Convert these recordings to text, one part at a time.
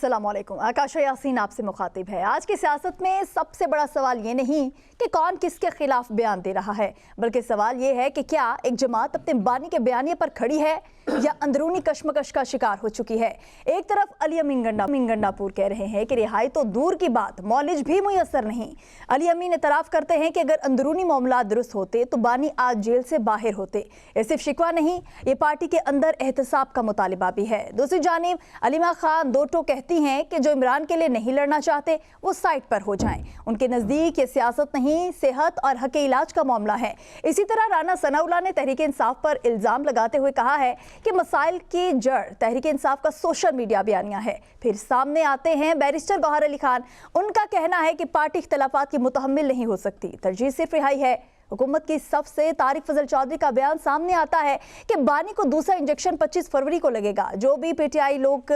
अस्सलामुअलैकुम। आकाशा यासीन आपसे मुखातिब है। आज की सियासत में सबसे बड़ा सवाल ये नहीं कि कौन किसके खिलाफ बयान दे रहा है, बल्कि सवाल ये है कि क्या एक जमात अपने बानी के बयानिए पर खड़ी है या अंदरूनी कशमकश का शिकार हो चुकी है। एक तरफ अली अमीन गंडापुर कह रहे हैं कि रिहाई तो दूर की बात, मौलिज भी मुयसर नहीं। अली अमीन इतराफ़ करते हैं कि अगर अंदरूनी मामला दुरुस्त होते तो बानी आज जेल से बाहर होते। ये सिर्फ शिकवा नहीं, ये पार्टी के अंदर एहतसाब का मुतालिबा भी है। दूसरी जानिब अलीमा खान दो टोक कहती हैं कि जो इमरान के लिए नहीं लड़ना चाहते वो साइड पर हो जाएं। उनके नज़दीक ये सियासत नहीं, सेहत और हक इलाज का मामला है। इसी तरह राना सनाउल्लाह ने तहरीक इंसाफ पर इल्ज़ाम लगाते हुए कहा है कि मसाइल की जड़ तहरीक इंसाफ का सोशल मीडिया बयानिया है। फिर सामने आते हैं बैरिस्टर गौहर अली खान। उनका कहना है कि पार्टी इख्तलाफात की मुतहम्मिल नहीं हो सकती, तरजीह सिर्फ रिहाई है। हुकूमत की सफ से तारिक फजल चौधरी का बयान सामने आता है कि बानी को दूसरा इंजेक्शन 25 फरवरी को लगेगा। जो भी पीटीआई लोग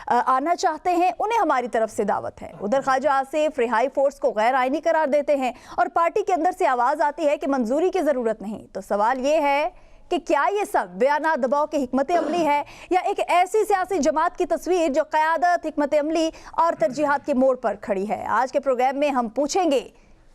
आना चाहते हैं उन्हें हमारी तरफ से दावत है। उधर ख्वाजा आसिफ रिहाई फोर्स को गैर आईनी करार देते हैं और पार्टी के अंदर से आवाज़ आती है कि मंजूरी की ज़रूरत नहीं। तो सवाल ये है कि क्या ये सब बयाना दबाव की हिकमत अमली है या एक ऐसी सियासी जमात की तस्वीर जो क़यादत, हिकमत अमली और तरजीहात के मोड़ पर खड़ी है। आज के प्रोग्राम में हम पूछेंगे,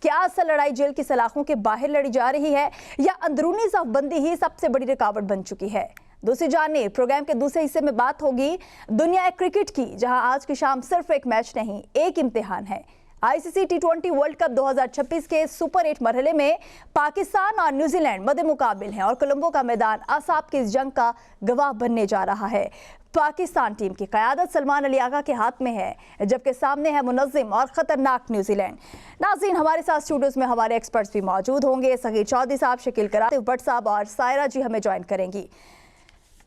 क्या असल लड़ाई जेल की सलाखों के बाहर लड़ी जा रही है या अंदरूनी सफबंदी ही सबसे बड़ी रुकावट बन चुकी है। दूसरी जानिब प्रोग्राम के दूसरे हिस्से में बात होगी दुनिया क्रिकेट की, जहां आज की शाम सिर्फ एक मैच नहीं, एक इम्तिहान है। आईसीसी टी20 वर्ल्ड कप 2026 के सुपर 8 मरहले में पाकिस्तान और न्यूजीलैंड मद्दे मुकाबिल हैं और कोलंबो का मैदान असाब की इस जंग का गवाह बनने जा रहा है। पाकिस्तान टीम की क़यादत सलमान अली आगा के हाथ में है, जबकि सामने है मुनज़्ज़िम और ख़तरनाक न्यूजीलैंड। नाज़रीन, हमारे साथ स्टूडियोज़ में हमारे एक्सपर्ट्स भी मौजूद होंगे। सगीर चौधरी साहब, शकील कराती भट्ट साहब और सायरा जी हमें ज्वाइन करेंगी।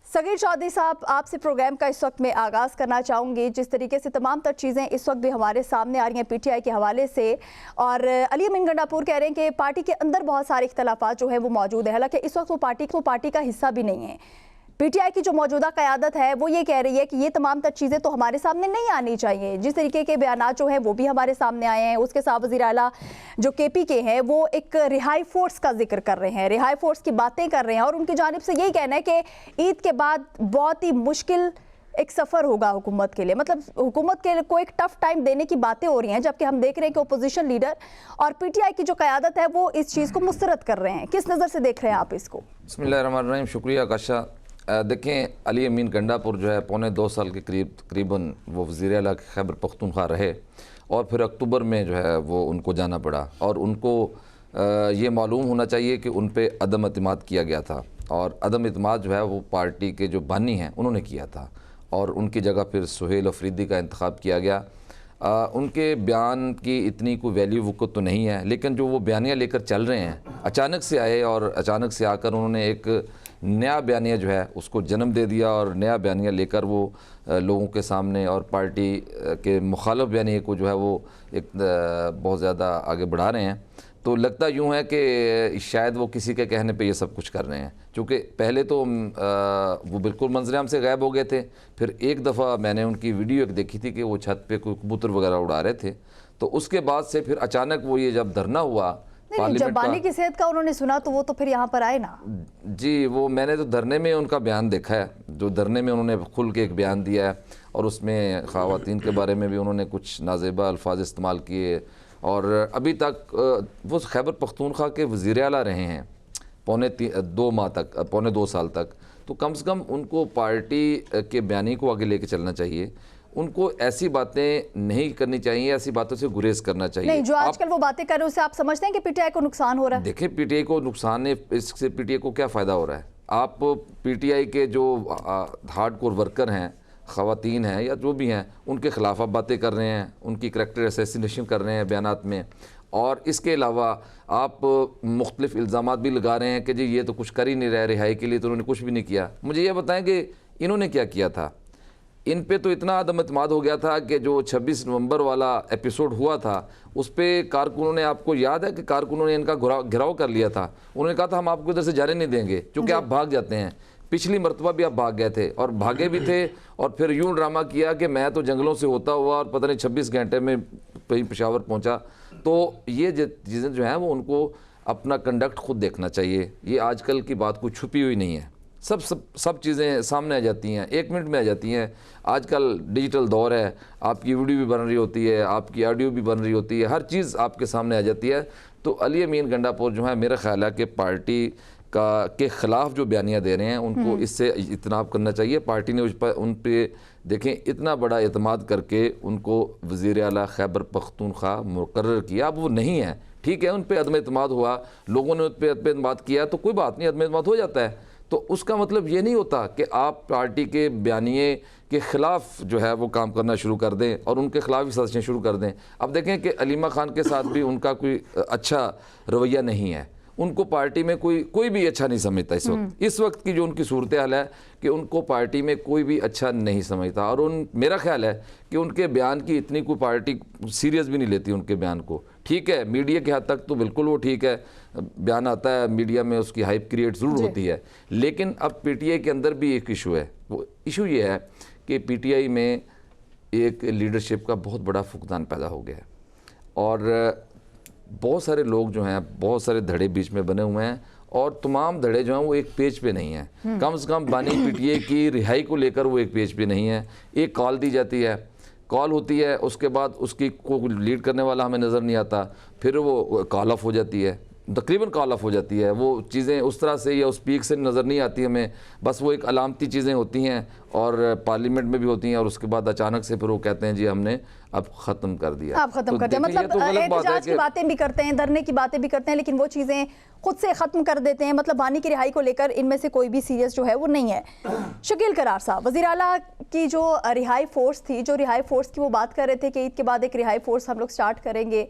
सगीर चौधरी साहब, आपसे प्रोग्राम का इस वक्त मैं आगाज़ करना चाहूँगी। जिस तरीके से तमाम तर चीज़ें इस वक्त भी हमारे सामने आ रही हैं पीटीआई के हवाले से, और अली अमीन गंडापुर कह रहे हैं कि पार्टी के अंदर बहुत सारे इख्तलाफात जो है वो मौजूद है। हालांकि इस वक्त वो पार्टी का हिस्सा भी नहीं है। पीटीआई की जो मौजूदा क़यादत है वो ये कह रही है कि ये तमाम तर चीज़ें तो हमारे सामने नहीं आनी चाहिए। जिस तरीके के बयानात जो हैं वो भी हमारे सामने आए हैं। उसके साथ वज़ीर आला जो केपी के हैं वो एक रिहाई फोर्स का जिक्र कर रहे हैं, रिहाई फोर्स की बातें कर रहे हैं और उनकी जानिब से यही कहना है कि ईद के बाद बहुत ही मुश्किल एक सफ़र होगा हुकूमत के लिए। मतलब हुकूमत के को एक टफ टाइम देने की बातें हो रही हैं, जबकि हम देख रहे हैं कि अपोजिशन लीडर और पीटीआई की जो क़यादत है वो इस चीज़ को मुस्तरद कर रहे हैं। किस नज़र से देख रहे हैं आप इसको? बिस्मिल्लाहिर्रहमानिर्रहीम। शुक्रिया आकाशा। देखें, अली अमीन गंडापुर जो है पौने 2 साल के करीब तकरीबन वो वज़ीर आला खैबर पख्तूनख्वा रहे और फिर अक्टूबर में जो है वो उनको जाना पड़ा और उनको ये मालूम होना चाहिए कि उन पे अदम एतमाद किया गया था और अदम एतमाद जो है वो पार्टी के जो बानी हैं उन्होंने किया था और उनकी जगह फिर सुहेल अफरीदी का इंतखाब किया गया। उनके बयान की इतनी कोई वैल्यू वक़्त तो नहीं है, लेकिन जो वो बयानिया लेकर चल रहे हैं अचानक से आए और अचानक से आकर उन्होंने एक नया बयानिया जो है उसको जन्म दे दिया और नया बयानिया लेकर वो लोगों के सामने और पार्टी के मुखालिफ बयानिए को जो है वो एक बहुत ज़्यादा आगे बढ़ा रहे हैं। तो लगता यूँ है कि शायद वो किसी के कहने पे ये सब कुछ कर रहे हैं, क्योंकि पहले तो वो बिल्कुल मंजर-ए-आम से गायब हो गए थे। फिर एक दफ़ा मैंने उनकी वीडियो एक देखी थी कि वो छत पे कोई कबूतर वगैरह उड़ा रहे थे। तो उसके बाद से फिर अचानक वो ये जब धरना हुआ जब बानी की सेहत का उन्होंने सुना तो वो तो फिर यहाँ पर आए ना। जी, वो मैंने तो धरने में उनका बयान देखा है, जो धरने में उन्होंने खुल के एक बयान दिया है और उसमें ख़वातीन के बारे में भी उन्होंने कुछ नाज़ेबा अल्फाज इस्तेमाल किए। और अभी तक वो खैबर पख्तूनख्वा के वज़ीर आला रहे हैं पौने 2 साल तक। तो कम से कम उनको पार्टी के बयानी को आगे लेके चलना चाहिए। उनको ऐसी बातें नहीं करनी चाहिए, ऐसी बातों से गुरेज करना चाहिए। नहीं, जो आजकल वो बातें कर रहे हैं उससे आप समझते हैं कि पीटीआई को नुकसान हो रहा है? देखिए, पीटीआई को नुकसान है, इससे पीटीआई को क्या फ़ायदा हो रहा है? आप पीटीआई के जो हार्डकोर वर्कर हैं, ख़वातीन हैं या जो भी हैं, उनके ख़िलाफ़ आप बातें कर रहे हैं, उनकी करैक्टर असैसिनेशन कर रहे हैं बयानात में। और इसके अलावा आप मुख्तलिफ़ इल्ज़ामात भी लगा रहे हैं कि जी ये तो कुछ कर ही नहीं रहे, रिहाई के लिए तो उन्होंने कुछ भी नहीं किया। मुझे ये बताएं कि इन्होंने क्या किया था? इन पे तो इतना अदम एतमाद हो गया था कि जो 26 नवंबर वाला एपिसोड हुआ था उस पर कारकुनों ने, आपको याद है कि कारकुनों ने इनका घेराव कर लिया था। उन्होंने कहा था हम आपको इधर से जाने नहीं देंगे क्योंकि आप भाग जाते हैं। पिछली मरतबा भी आप भाग गए थे और भागे भी थे और फिर यूँ ड्रामा किया कि मैं तो जंगलों से होता हुआ और पता नहीं 26 घंटे में पेशावर पहुँचा। तो ये चीज़ें जो हैं वो उनको अपना कंडक्ट खुद देखना चाहिए। ये आजकल की बात कोई छुपी हुई नहीं है। सब चीज़ें सामने आ जाती हैं, 1 मिनट में आ जाती हैं। आजकल डिजिटल दौर है, आपकी वीडियो भी बन रही होती है, आपकी ऑडियो भी बन रही होती है, हर चीज़ आपके सामने आ जाती है। तो अली अमीन गंडापुर जो है, मेरा ख्याल है कि पार्टी के ख़िलाफ़ जो बयानियाँ दे रहे हैं उनको इससे इज्तनाब करना चाहिए। पार्टी ने उन पर देखें इतना बड़ा एतमाद करके उनको वज़ीर आला खैबर पख्तूनख्वा मुकर्रर किया, अब वो नहीं है, ठीक है, उन पर अदम एतमाद हुआ, लोगों ने उन पर अदम एतमाद किया तो कोई बात नहीं, अदम एतमाद हो जाता है। तो उसका मतलब ये नहीं होता कि आप पार्टी के बयानिए के ख़िलाफ़ जो है वो काम करना शुरू कर दें और उनके ख़िलाफ़ ही साजिशें शुरू कर दें। अब देखें कि अलीमा खान के साथ भी उनका कोई अच्छा रवैया नहीं है, उनको पार्टी में कोई भी अच्छा नहीं समझता इस वक्त की जो उनकी सूरत हाल है कि उनको पार्टी में कोई भी अच्छा नहीं समझता। और मेरा ख्याल है कि उनके बयान की इतनी कोई पार्टी सीरियस भी नहीं लेती उनके बयान को। ठीक है, मीडिया के हद तक तो बिल्कुल वो ठीक है, बयान आता है मीडिया में, उसकी हाइप क्रिएट ज़रूर होती है, लेकिन अब पीटीआई के अंदर भी एक इशू है। वो इशू ये है कि पीटीआई में एक लीडरशिप का बहुत बड़ा फुकदान पैदा हो गया है और बहुत सारे लोग जो हैं, बहुत सारे धड़े बीच में बने हुए हैं और तमाम धड़े जो हैं वो एक पेज पे नहीं हैं। कम से कम बानी पीटीआई की रिहाई को लेकर वो एक पेज पे नहीं है। एक कॉल दी जाती है, कॉल होती है, उसके बाद उसकी को लीड करने वाला हमें नज़र नहीं आता, फिर वो कॉल ऑफ हो जाती है, तकरीबन कॉल ऑफ हो जाती है। वो चीज़ें उस तरह से या उस पीक से नज़र नहीं आती हमें, बस वो एक अलामती चीज़ें होती हैं और पार्लियामेंट में भी होती हैं और उसके बाद अचानक से फिर वो कहते हैं जी हमने अब ख़त्म कर दिया। आप ख़त्म कर दिया, मतलब एहतजाज की बातें भी करते हैं, धरने की बातें भी करते हैं, लेकिन वो चीज़ें खुद से ख़त्म कर देते हैं। मतलब बानी की रिहाई को लेकर इनमें से कोई भी सीरियस जो है वो नहीं है। शकील करार साहब, वज़ीर आला की जो रिहाई फोर्स थी, जो रिहाई फोर्स की वो बात कर रहे थे कि ईद के बाद एक रिहाई फोर्स हम लोग स्टार्ट करेंगे,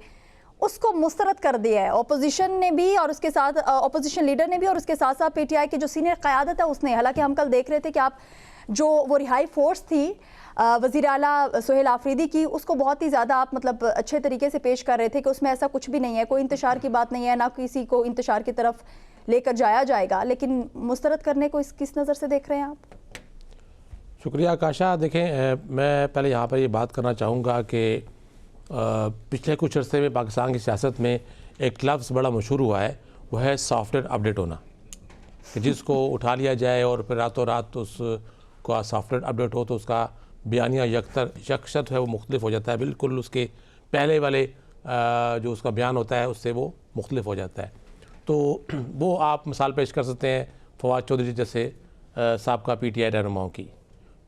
उसको मुस्तरद कर दिया है ऑपोजिशन ने भी और उसके साथ ऑपोजिशन लीडर ने भी और उसके साथ साथ पीटीआई की जो सीनियर क़यादत है उसने। हालांकि हम कल देख रहे थे कि आप जो वो रिहाई फोर्स थी वज़ीर आला सोहेल आफरीदी की, उसको बहुत ही ज़्यादा आप मतलब अच्छे तरीके से पेश कर रहे थे कि उसमें ऐसा कुछ भी नहीं है, कोई इंतशार की बात नहीं है, ना किसी को इंतशार की तरफ लेकर जाया जाएगा। लेकिन मुस्तरद करने को किस नज़र से देख रहे हैं आप? शुक्रिया काशा। देखें, मैं पहले यहाँ पर ये बात करना चाहूँगा कि पिछले कुछ अर्से में पाकिस्तान की सियासत में एक लफ्ज़ बड़ा मशहूर हुआ है, वह है सॉफ्टवेयर अपडेट होना, कि जिसको उठा लिया जाए और फिर रातों रात उसका सॉफ्टवेयर अपडेट हो तो उसका बयानिया यकशत है वो मुख्तलिफ हो जाता है, बिल्कुल उसके पहले वाले जो उसका बयान होता है उससे वो मुख्तलिफ हो जाता है। तो वो आप मिसाल पेश कर सकते हैं फवाद चौधरी जैसे साबका पीटीआई रहनुमाओं की।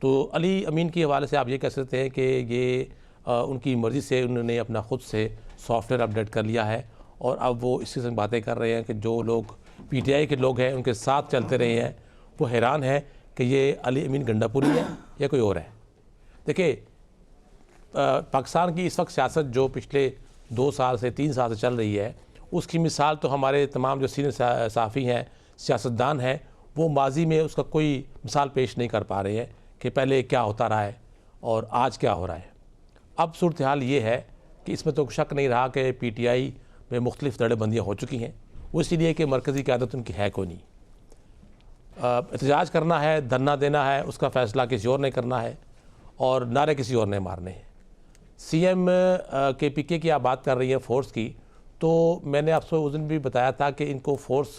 तो अली अमीन के हवाले से आप ये कह सकते हैं कि ये उनकी मर्ज़ी से उन्होंने अपना ख़ुद से सॉफ्टवेयर अपडेट कर लिया है और अब वो इसी से बातें कर रहे हैं कि जो लोग पीटीआई के लोग हैं उनके साथ चलते रहे हैं वो हैरान है कि ये अली अमीन गंडापुरी है या कोई और है। देखिए, पाकिस्तान की इस वक्त सियासत जो पिछले 2 साल से 3 साल से चल रही है, उसकी मिसाल तो हमारे तमाम जो सीनियर सहाफ़ी हैं, सियासतदान हैं, वो माजी में उसका कोई मिसाल पेश नहीं कर पा रहे हैं कि पहले क्या होता रहा है और आज क्या हो रहा है। अब सूरत हाल ये है कि इसमें तो शक नहीं रहा कि पीटीआई में मुख्तलिफ धड़ेबंदियाँ हो चुकी हैं, वो इसलिए कि मरकज़ी क़यादत उनकी है कोई नहीं। एहतजाज करना है, धरना देना है, उसका फ़ैसला किसी और ने करना है और नारे किसी और ने मारने हैं। सीएम के पीके की आप बात कर रही हैं फोर्स की, तो मैंने आपसे उस दिन भी बताया था कि इनको फोर्स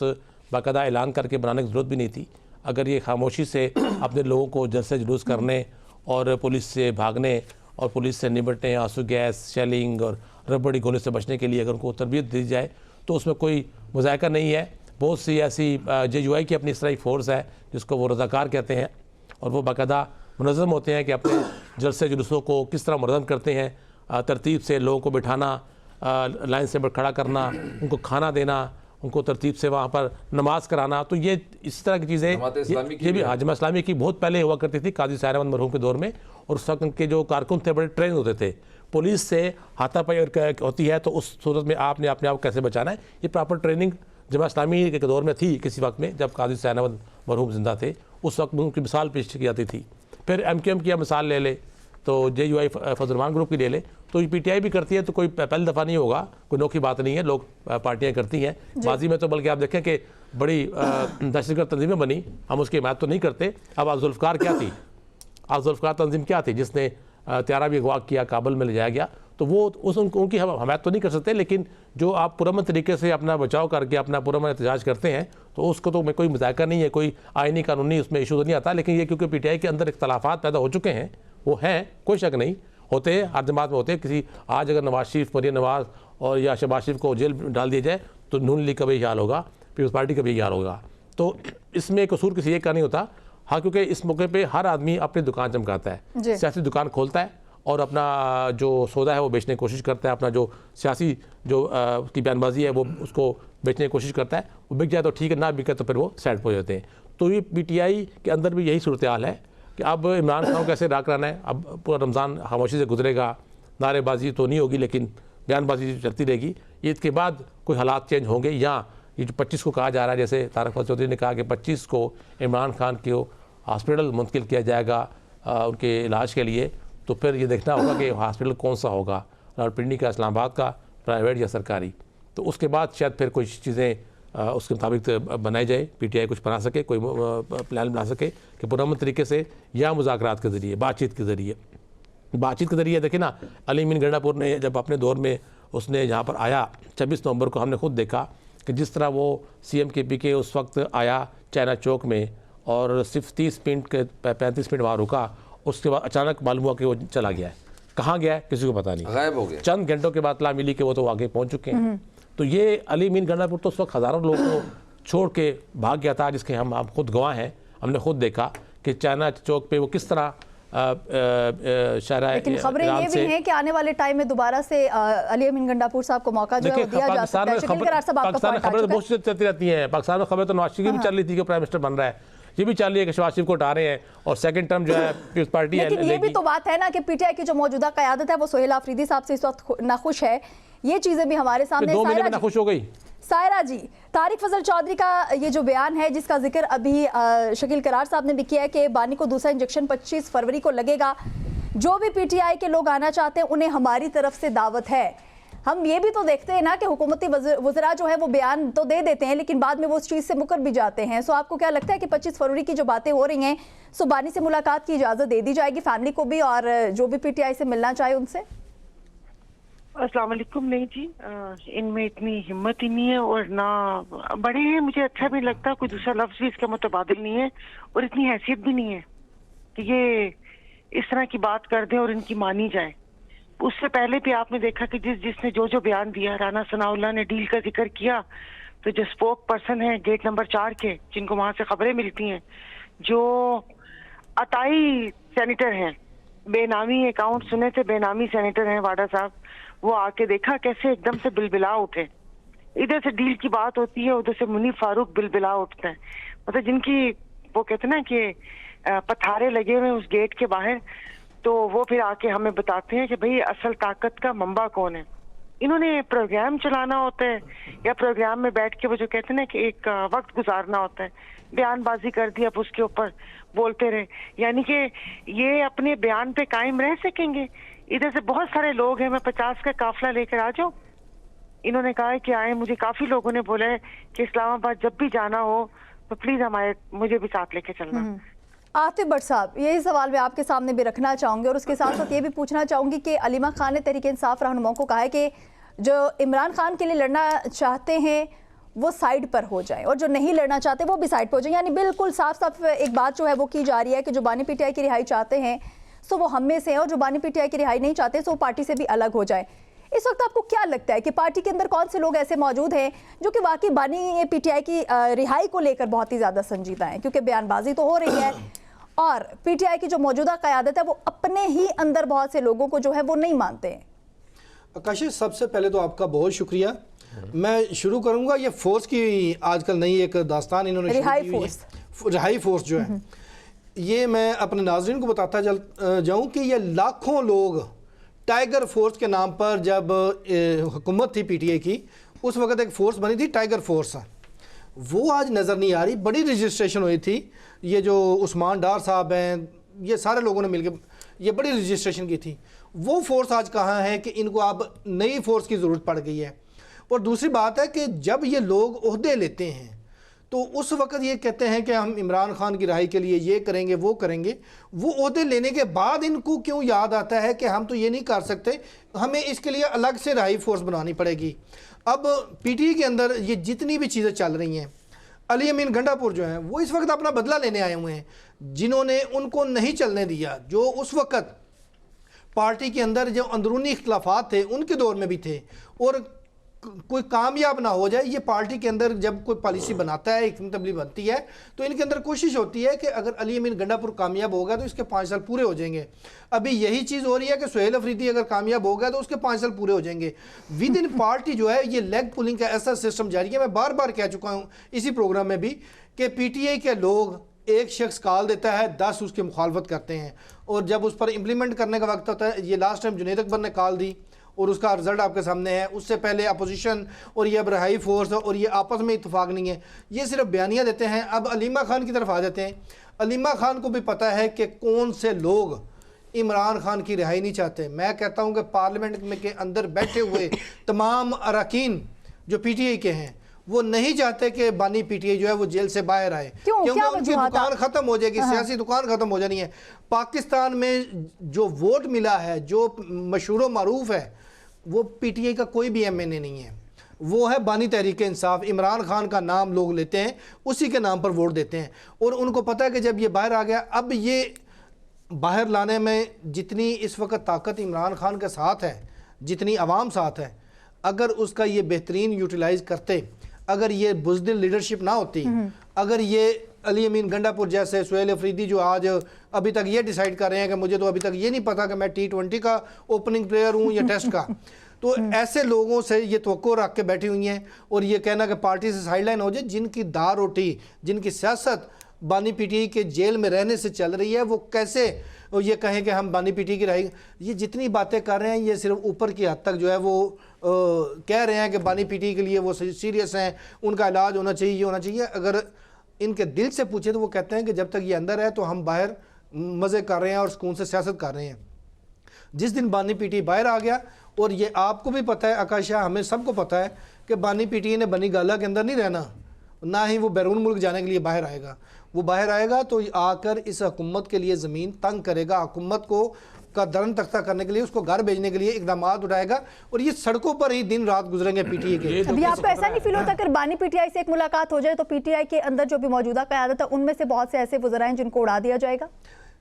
बाकायदा ऐलान करके बनाने की ज़रूरत भी नहीं थी। अगर ये खामोशी से अपने लोगों को जलसे जुलूस करने और पुलिस से भागने और पुलिस से निपटने, आंसू गैस, शेलिंग और रबड़ी गोले से बचने के लिए अगर उनको तरबियत दी जाए तो उसमें कोई मुज़ायका नहीं है। बहुत सी ऐसी JUI की अपनी इस तरह की फ़ोर्स है जिसको वो रज़ाकार कहते हैं और वो बाकायदा मुनज़्ज़म होते हैं कि अपने जलसे जुलूसों को किस तरह मुनज़्ज़म करते हैं, तरतीब से लोगों को बिठाना, लाइन से खड़ा करना, उनको खाना देना, उनको तरतीब से वहाँ पर नमाज़ कराना। तो ये इस तरह की चीज़ें ये भी जमात इस्लामी की बहुत पहले हुआ करती थी काजी साहिर अहमद मरहूम के दौर में, और उस वक्त उनके जो कारकुन थे बड़े ट्रेन होते थे। पुलिस से हाथापाई होती है तो उस सूरत में आपने अपने आप कैसे बचाना है, ये प्रॉपर ट्रेनिंग जमात इस्लामी के दौर में थी। किसी वक्त में जब काजी साहिर अहमद मरहूम जिंदा थे उस वक्त उनकी मिसाल पेश की जाती थी। फिर MQM की मिसाल ले ले तो JUI फजलरहमान ग्रुप की ले ले, तो PTI भी करती है, तो कोई पहली दफ़ा नहीं होगा, कोई नोखी बात नहीं है, लोग पार्टियां करती हैं माजी में। तो बल्कि आप देखें कि बड़ी दहशतगर्द तंजीमें बनी, हम उसकी हिमायत तो नहीं करते। अब आप जुल्फ़िकार क्या थी, आप जुल्फ़िकार तंजीम क्या थी जिसने त्यारा भी अगवा किया, काबुल में ले जाया गया, तो वो उनकी हम हमायत तो नहीं कर सकते, लेकिन जो आप पुरअमन तरीके से अपना बचाव करके अपना पुरअमन एहतजाज करते हैं तो उसको तो कोई मजाका नहीं है, कोई आईनी कानूनी उसमें इशू तो नहीं आता। लेकिन ये क्योंकि पीटीआई के अंदर इख्तलाफात पैदा हो चुके हैं, वो हैं, कोई शक नहीं, होते हैं, हर जमात में होते हैं। किसी आज अगर नवाज शरीफ, मरियम नवाज और या शहबाज शरीफ को जेल डाल दिया जाए तो नून लीग का भी यही हाल होगा, पीपल्स पार्टी का भी यही हाल होगा। तो इसमें कसूर किसी एक का नहीं होता। हाँ, क्योंकि इस मौके पे हर आदमी अपनी दुकान चमकाता है, सियासी दुकान खोलता है और अपना जो सौदा है वो बेचने की कोशिश करता है, अपना जो सियासी जो उसकी बयानबाजी है वो उसको बेचने की कोशिश करता है। वो बिक जाए तो ठीक है, ना बिके तो फिर वो साइड पर हो जाते हैं। तो ये पीटीआई के अंदर भी यही सूरत हाल है कि अब इमरान खान को कैसे राह कराना है। अब पूरा रमज़ान खामोशी से गुजरेगा, नारेबाजी तो नहीं होगी लेकिन बयानबाजी चलती रहेगी। ईद के बाद कोई हालात चेंज होंगे, या ये जो 25 को कहा जा रहा है, जैसे तारक फजल चौधरी ने कहा कि 25 को इमरान खान को हॉस्पिटल मुंतकिल किया जाएगा उनके इलाज के लिए, तो फिर ये देखना होगा कि हॉस्पिटल कौन सा होगा, रावलपिंडी का, इस्लामाबाद का, प्राइवेट या सरकारी। तो उसके बाद शायद फिर कुछ चीज़ें उसके मुताबिक बनाई जाए, पीटीआई कुछ बना सके, कोई प्लान बना सके कि पुरअमन तरीके से या मुज़ाकरात के ज़रिए, बातचीत के ज़रिए देखिए ना, अली अमीन गंडापुर ने जब अपने दौर में उसने यहाँ पर आया 26 नवंबर को, हमने खुद देखा कि जिस तरह वो CM KPK उस वक्त आया चाइना चौक में और सिर्फ 30 मिनट के 35 मिनट वहाँ रुका, उसके बाद अचानक मालूम हुआ कि वो चला गया है। कहाँ गया है किसी को पता नहीं, गायब हो गया। चंद घंटों के बाद इत्तला मिली कि वो तो आगे पहुँच चुके हैं। तो ये अली अमीन गंडापुर तो उस वक्त हज़ारों लोगों को छोड़ के भाग गया था, जिसके हम आप खुद गवाह हैं। हमने खुद देखा कि चाइना चौक पे वो किस तरह लेकिन खबरें ये भी हैं कि आने वाले टाइम में दोबारा से अली अमीन गंडापुर साहब को मौका जो है वो दिया जा सकता है। शकील करार साहब, आपका पाकिस्तान में खबरें तो बहुत सी चलती रहती हैं। पाकिस्तान में खबरें तो नवाज शरीफ की भी चल रही थी कि प्राइम मिनिस्टर बन रहा है, ये भी चल रही है कि शहबाज शरीफ को हटा रहे हैं और सेकंड टर्म जो है पीपल्स पार्टी है। लेकिन ये भी तो बात है ना कि पीटीआई की जो मौजूदा क़यादत है वो सोहेल आफरीदी साहब से इस वक्त नाखुश है। ये चीजें भी हमारे सामने 2 महीने में नाखुश हो गई। सायरा जी, तारिक फजल चौधरी का ये जो बयान है जिसका जिक्र अभी शकील करार साहब ने भी किया है कि बानी को दूसरा इंजेक्शन 25 फरवरी को लगेगा। जो भी पीटीआई के लोग आना चाहते हैं उन्हें हमारी तरफ से दावत है। हम ये भी तो देखते हैं ना कि हुकूमती वज़रा जो है वो बयान तो दे देते हैं लेकिन बाद में वो उस चीज़ से मुकर भी जाते हैं। सो आपको क्या लगता है कि 25 फरवरी की जो बातें हो रही हैं, सो बानी से मुलाकात की इजाज़त दे दी जाएगी फैमिली को भी और जो भी पीटीआई से मिलना चाहे उनसे? अस्सलाम वालेकुम। नहीं जी, इनमें इतनी हिम्मत ही नहीं है और ना बड़े हैं, मुझे अच्छा भी लगता, कोई दूसरा लफ्ज भी इसका मुतबादिल नहीं है और इतनी हैसियत भी नहीं है कि ये इस तरह की बात कर दें और इनकी मानी जाए। उससे पहले भी आपने देखा कि जिसने जो बयान दिया, राना सनाउल्लाह ने डील का जिक्र किया, तो जो स्पोक पर्सन है गेट नंबर 4 के, जिनको वहां से खबरें मिलती हैं, जो अताई सेनेटर हैं, बेनामी अकाउंट सुने थे, बेनामी सेनेटर हैं वाडा साहब, वो आके देखा कैसे एकदम से बिलबिला उठे। इधर से डील की बात होती है, उधर से मुनीफ फारूक बिलबिला उठते हैं। मतलब जिनकी वो कहते ना कि पथारे लगे हुए उस गेट के बाहर, तो वो फिर आके हमें बताते हैं कि भाई असल ताकत का मंबा कौन है। इन्होंने प्रोग्राम चलाना होता है या प्रोग्राम में बैठ के वो जो कहते हैं ना कि एक वक्त गुजारना होता है, बयानबाजी कर दी, अब उसके ऊपर बोलते रहे, यानी कि ये अपने बयान पे कायम रह सकेंगे। इधर से बहुत सारे लोग हैं, मैं 50 का काफिला लेकर आ जाऊं, इन्होंने कहा है कि आए। मुझे काफी लोगों ने बोला है कि इस्लामाबाद जब भी जाना हो तो प्लीज मुझे भी साथ लेके चलना। आतिफ भट्ट साहब, यही सवाल मैं आपके सामने भी रखना चाहूँगी और उसके साथ साथ ये भी पूछना चाहूँगी कि अलीमा खान ने तहरीक इंसाफ रहनुमाओं को कहा है कि जो इमरान खान के लिए लड़ना चाहते हैं वो साइड पर हो जाए और जो नहीं लड़ना चाहते वो भी साइड पर हो जाए। यानी बिल्कुल साफ साफ एक बात जो है वो की जा रही है कि जो बानी पीटीआई की रिहाई चाहते हैं सो वो हम में से हैं और जो बानी पीटीआई की रिहाई नहीं चाहते सो वो पार्टी से भी अलग हो जाए। इस वक्त आपको क्या लगता है कि पार्टी के अंदर कौन से लोग ऐसे मौजूद हैं जो कि वाकई बानी पीटीआई की रिहाई को लेकर बहुत ही ज़्यादा संजीदा हैं? क्योंकि बयानबाजी तो हो रही है और पीटीआई की जो मौजूदा क़यादत है वो अपने ही अंदर बहुत से लोगों को जो है वो नहीं मानते हैं। आकाश, सबसे पहले तो आपका बहुत शुक्रिया। मैं शुरू करूंगा ये फोर्स की आजकल नई एक दास्तान इन्होंने रिहाई फोर्स जो है, ये मैं अपने नाज़रीन को बताता जाऊं कि ये लाखों लोग टाइगर फोर्स के नाम पर, जब हुकूमत थी पीटीआई की, उस वक्त एक फोर्स बनी थी टाइगर फोर्स, वो आज नज़र नहीं आ रही। बड़ी रजिस्ट्रेशन हुई थी, ये जो उस्मान डार साहब हैं, ये सारे लोगों ने मिलकर ये बड़ी रजिस्ट्रेशन की थी। वो फोर्स आज कहाँ है कि इनको अब नई फोर्स की ज़रूरत पड़ गई है। और दूसरी बात है कि जब ये लोग ओहदे लेते हैं तो उस वक्त ये कहते हैं कि हम इमरान खान की रिहाई के लिए ये करेंगे वो करेंगे। वो ओहदे लेने के बाद इनको क्यों याद आता है कि हम तो ये नहीं कर सकते, हमें इसके लिए अलग से रिहाई फोर्स बनानी पड़ेगी। अब पीटीआई के अंदर ये जितनी भी चीज़ें चल रही हैं, अली अमीन गंडापुर जो हैं वो इस वक्त अपना बदला लेने आए हुए हैं, जिन्होंने उनको नहीं चलने दिया, जो उस वक्त पार्टी के अंदर जो अंदरूनी इख्तलाफात थे उनके दौर में भी थे, और कोई कामयाब ना हो जाए। ये पार्टी के अंदर जब कोई पॉलिसी बनाता है, एक तब्दीली बनती है, तो इनके अंदर कोशिश होती है कि अगर अली अमीन गंडापुर कामयाब होगा तो इसके 5 साल पूरे हो जाएंगे। अभी यही चीज़ हो रही है कि सुहेल अफरीदी अगर कामयाब होगा तो उसके 5 साल पूरे हो जाएंगे। विद इन पार्टी जो है ये लेग पुलिंग का ऐसा सिस्टम जारी है। मैं बार बार कह चुका हूँ इसी प्रोग्राम में भी कि पीटीआई के लोग एक शख्स कॉल देता है, 10 उसकी मुखालफत करते हैं, और जब उस पर इम्प्लीमेंट करने का वक्त होता है, ये लास्ट टाइम जुनैद अकबर ने कॉल दी और उसका रिजल्ट आपके सामने है। उससे पहले अपोजिशन और ये अब रिहाई फोर्स और ये आपस में इत्तेफाक नहीं है, ये सिर्फ बयानियाँ देते हैं। अब अलीमा खान की तरफ आ जाते हैं। अलीमा खान को भी पता है कि कौन से लोग इमरान खान की रिहाई नहीं चाहते। मैं कहता हूँ कि पार्लियामेंट में के अंदर बैठे हुए तमाम अरकान जो पीटीआई के हैं वो नहीं चाहते कि बानी पीटीआई जो है वो जेल से बाहर आए, क्योंकि उनकी दुकान खत्म हो जाएगी, सियासी दुकान खत्म हो जानी है। पाकिस्तान में जो वोट मिला है, जो मशहूर मारूफ है, वो पीटीआई का कोई भी एमएनए नहीं है, वो है बानी तहरीक इंसाफ। इमरान खान का नाम लोग लेते हैं, उसी के नाम पर वोट देते हैं, और उनको पता है कि जब ये बाहर आ गया, अब ये बाहर लाने में जितनी इस वक्त ताकत इमरान खान के साथ है, जितनी आवाम साथ है, अगर उसका ये बेहतरीन यूटिलाइज करते, अगर ये बुज़दिल लीडरशिप ना होती, अगर ये अली अमीन गंडापुर जैसे सुहेल अफरीदी जो आज अभी तक ये डिसाइड कर रहे हैं कि मुझे तो अभी तक ये नहीं पता कि मैं T20 का ओपनिंग प्लेयर हूँ या टेस्ट का, तो ऐसे लोगों से ये तवक्को रख के बैठी हुई हैं, और ये कहना कि पार्टी से साइडलाइन हो जाए, जिनकी दार रोटी, जिनकी सियासत बानी पीटीआई के जेल में रहने से चल रही है, वो कैसे ये कहें कि हम बानी पीटीआई की रही। ये जितनी बातें कर रहे हैं ये सिर्फ ऊपर की हद तक जो है वो कह रहे हैं कि बानी पीटीआई के लिए वो सीरियस हैं, उनका इलाज होना चाहिए, ये होना चाहिए। अगर इनके दिल से पूछे तो वो कहते हैं कि जब तक ये अंदर है तो हम बाहर मज़े कर रहे हैं और सुकून से सियासत कर रहे हैं। जिस दिन बानी पीटीआई बाहर आ गया, और ये आपको भी पता है आकाशा, हमें सबको पता है कि बानी पीटीआई ने बनी गाला के अंदर नहीं रहना, ना ही वो बैरून मुल्क जाने के लिए बाहर आएगा। वो बाहर आएगा तो आकर इस हुकूमत के लिए ज़मीन तंग करेगा, हुकूमत को का दरन तख्ता करने के लिए, उसको घर भेजने के लिए इकदाम उठाएगा, और ये सड़कों पर ही दिन रात गुजरेंगे पीटीआई के। अभी आपको ऐसा नहीं फील होता अगर बानी पीटीआई से एक मुलाकात हो जाए तो पीटीआई के अंदर जो भी मौजूदा क़यादत है उनमें से बहुत से ऐसे वज़रा हैं जिनको उड़ा दिया जाएगा?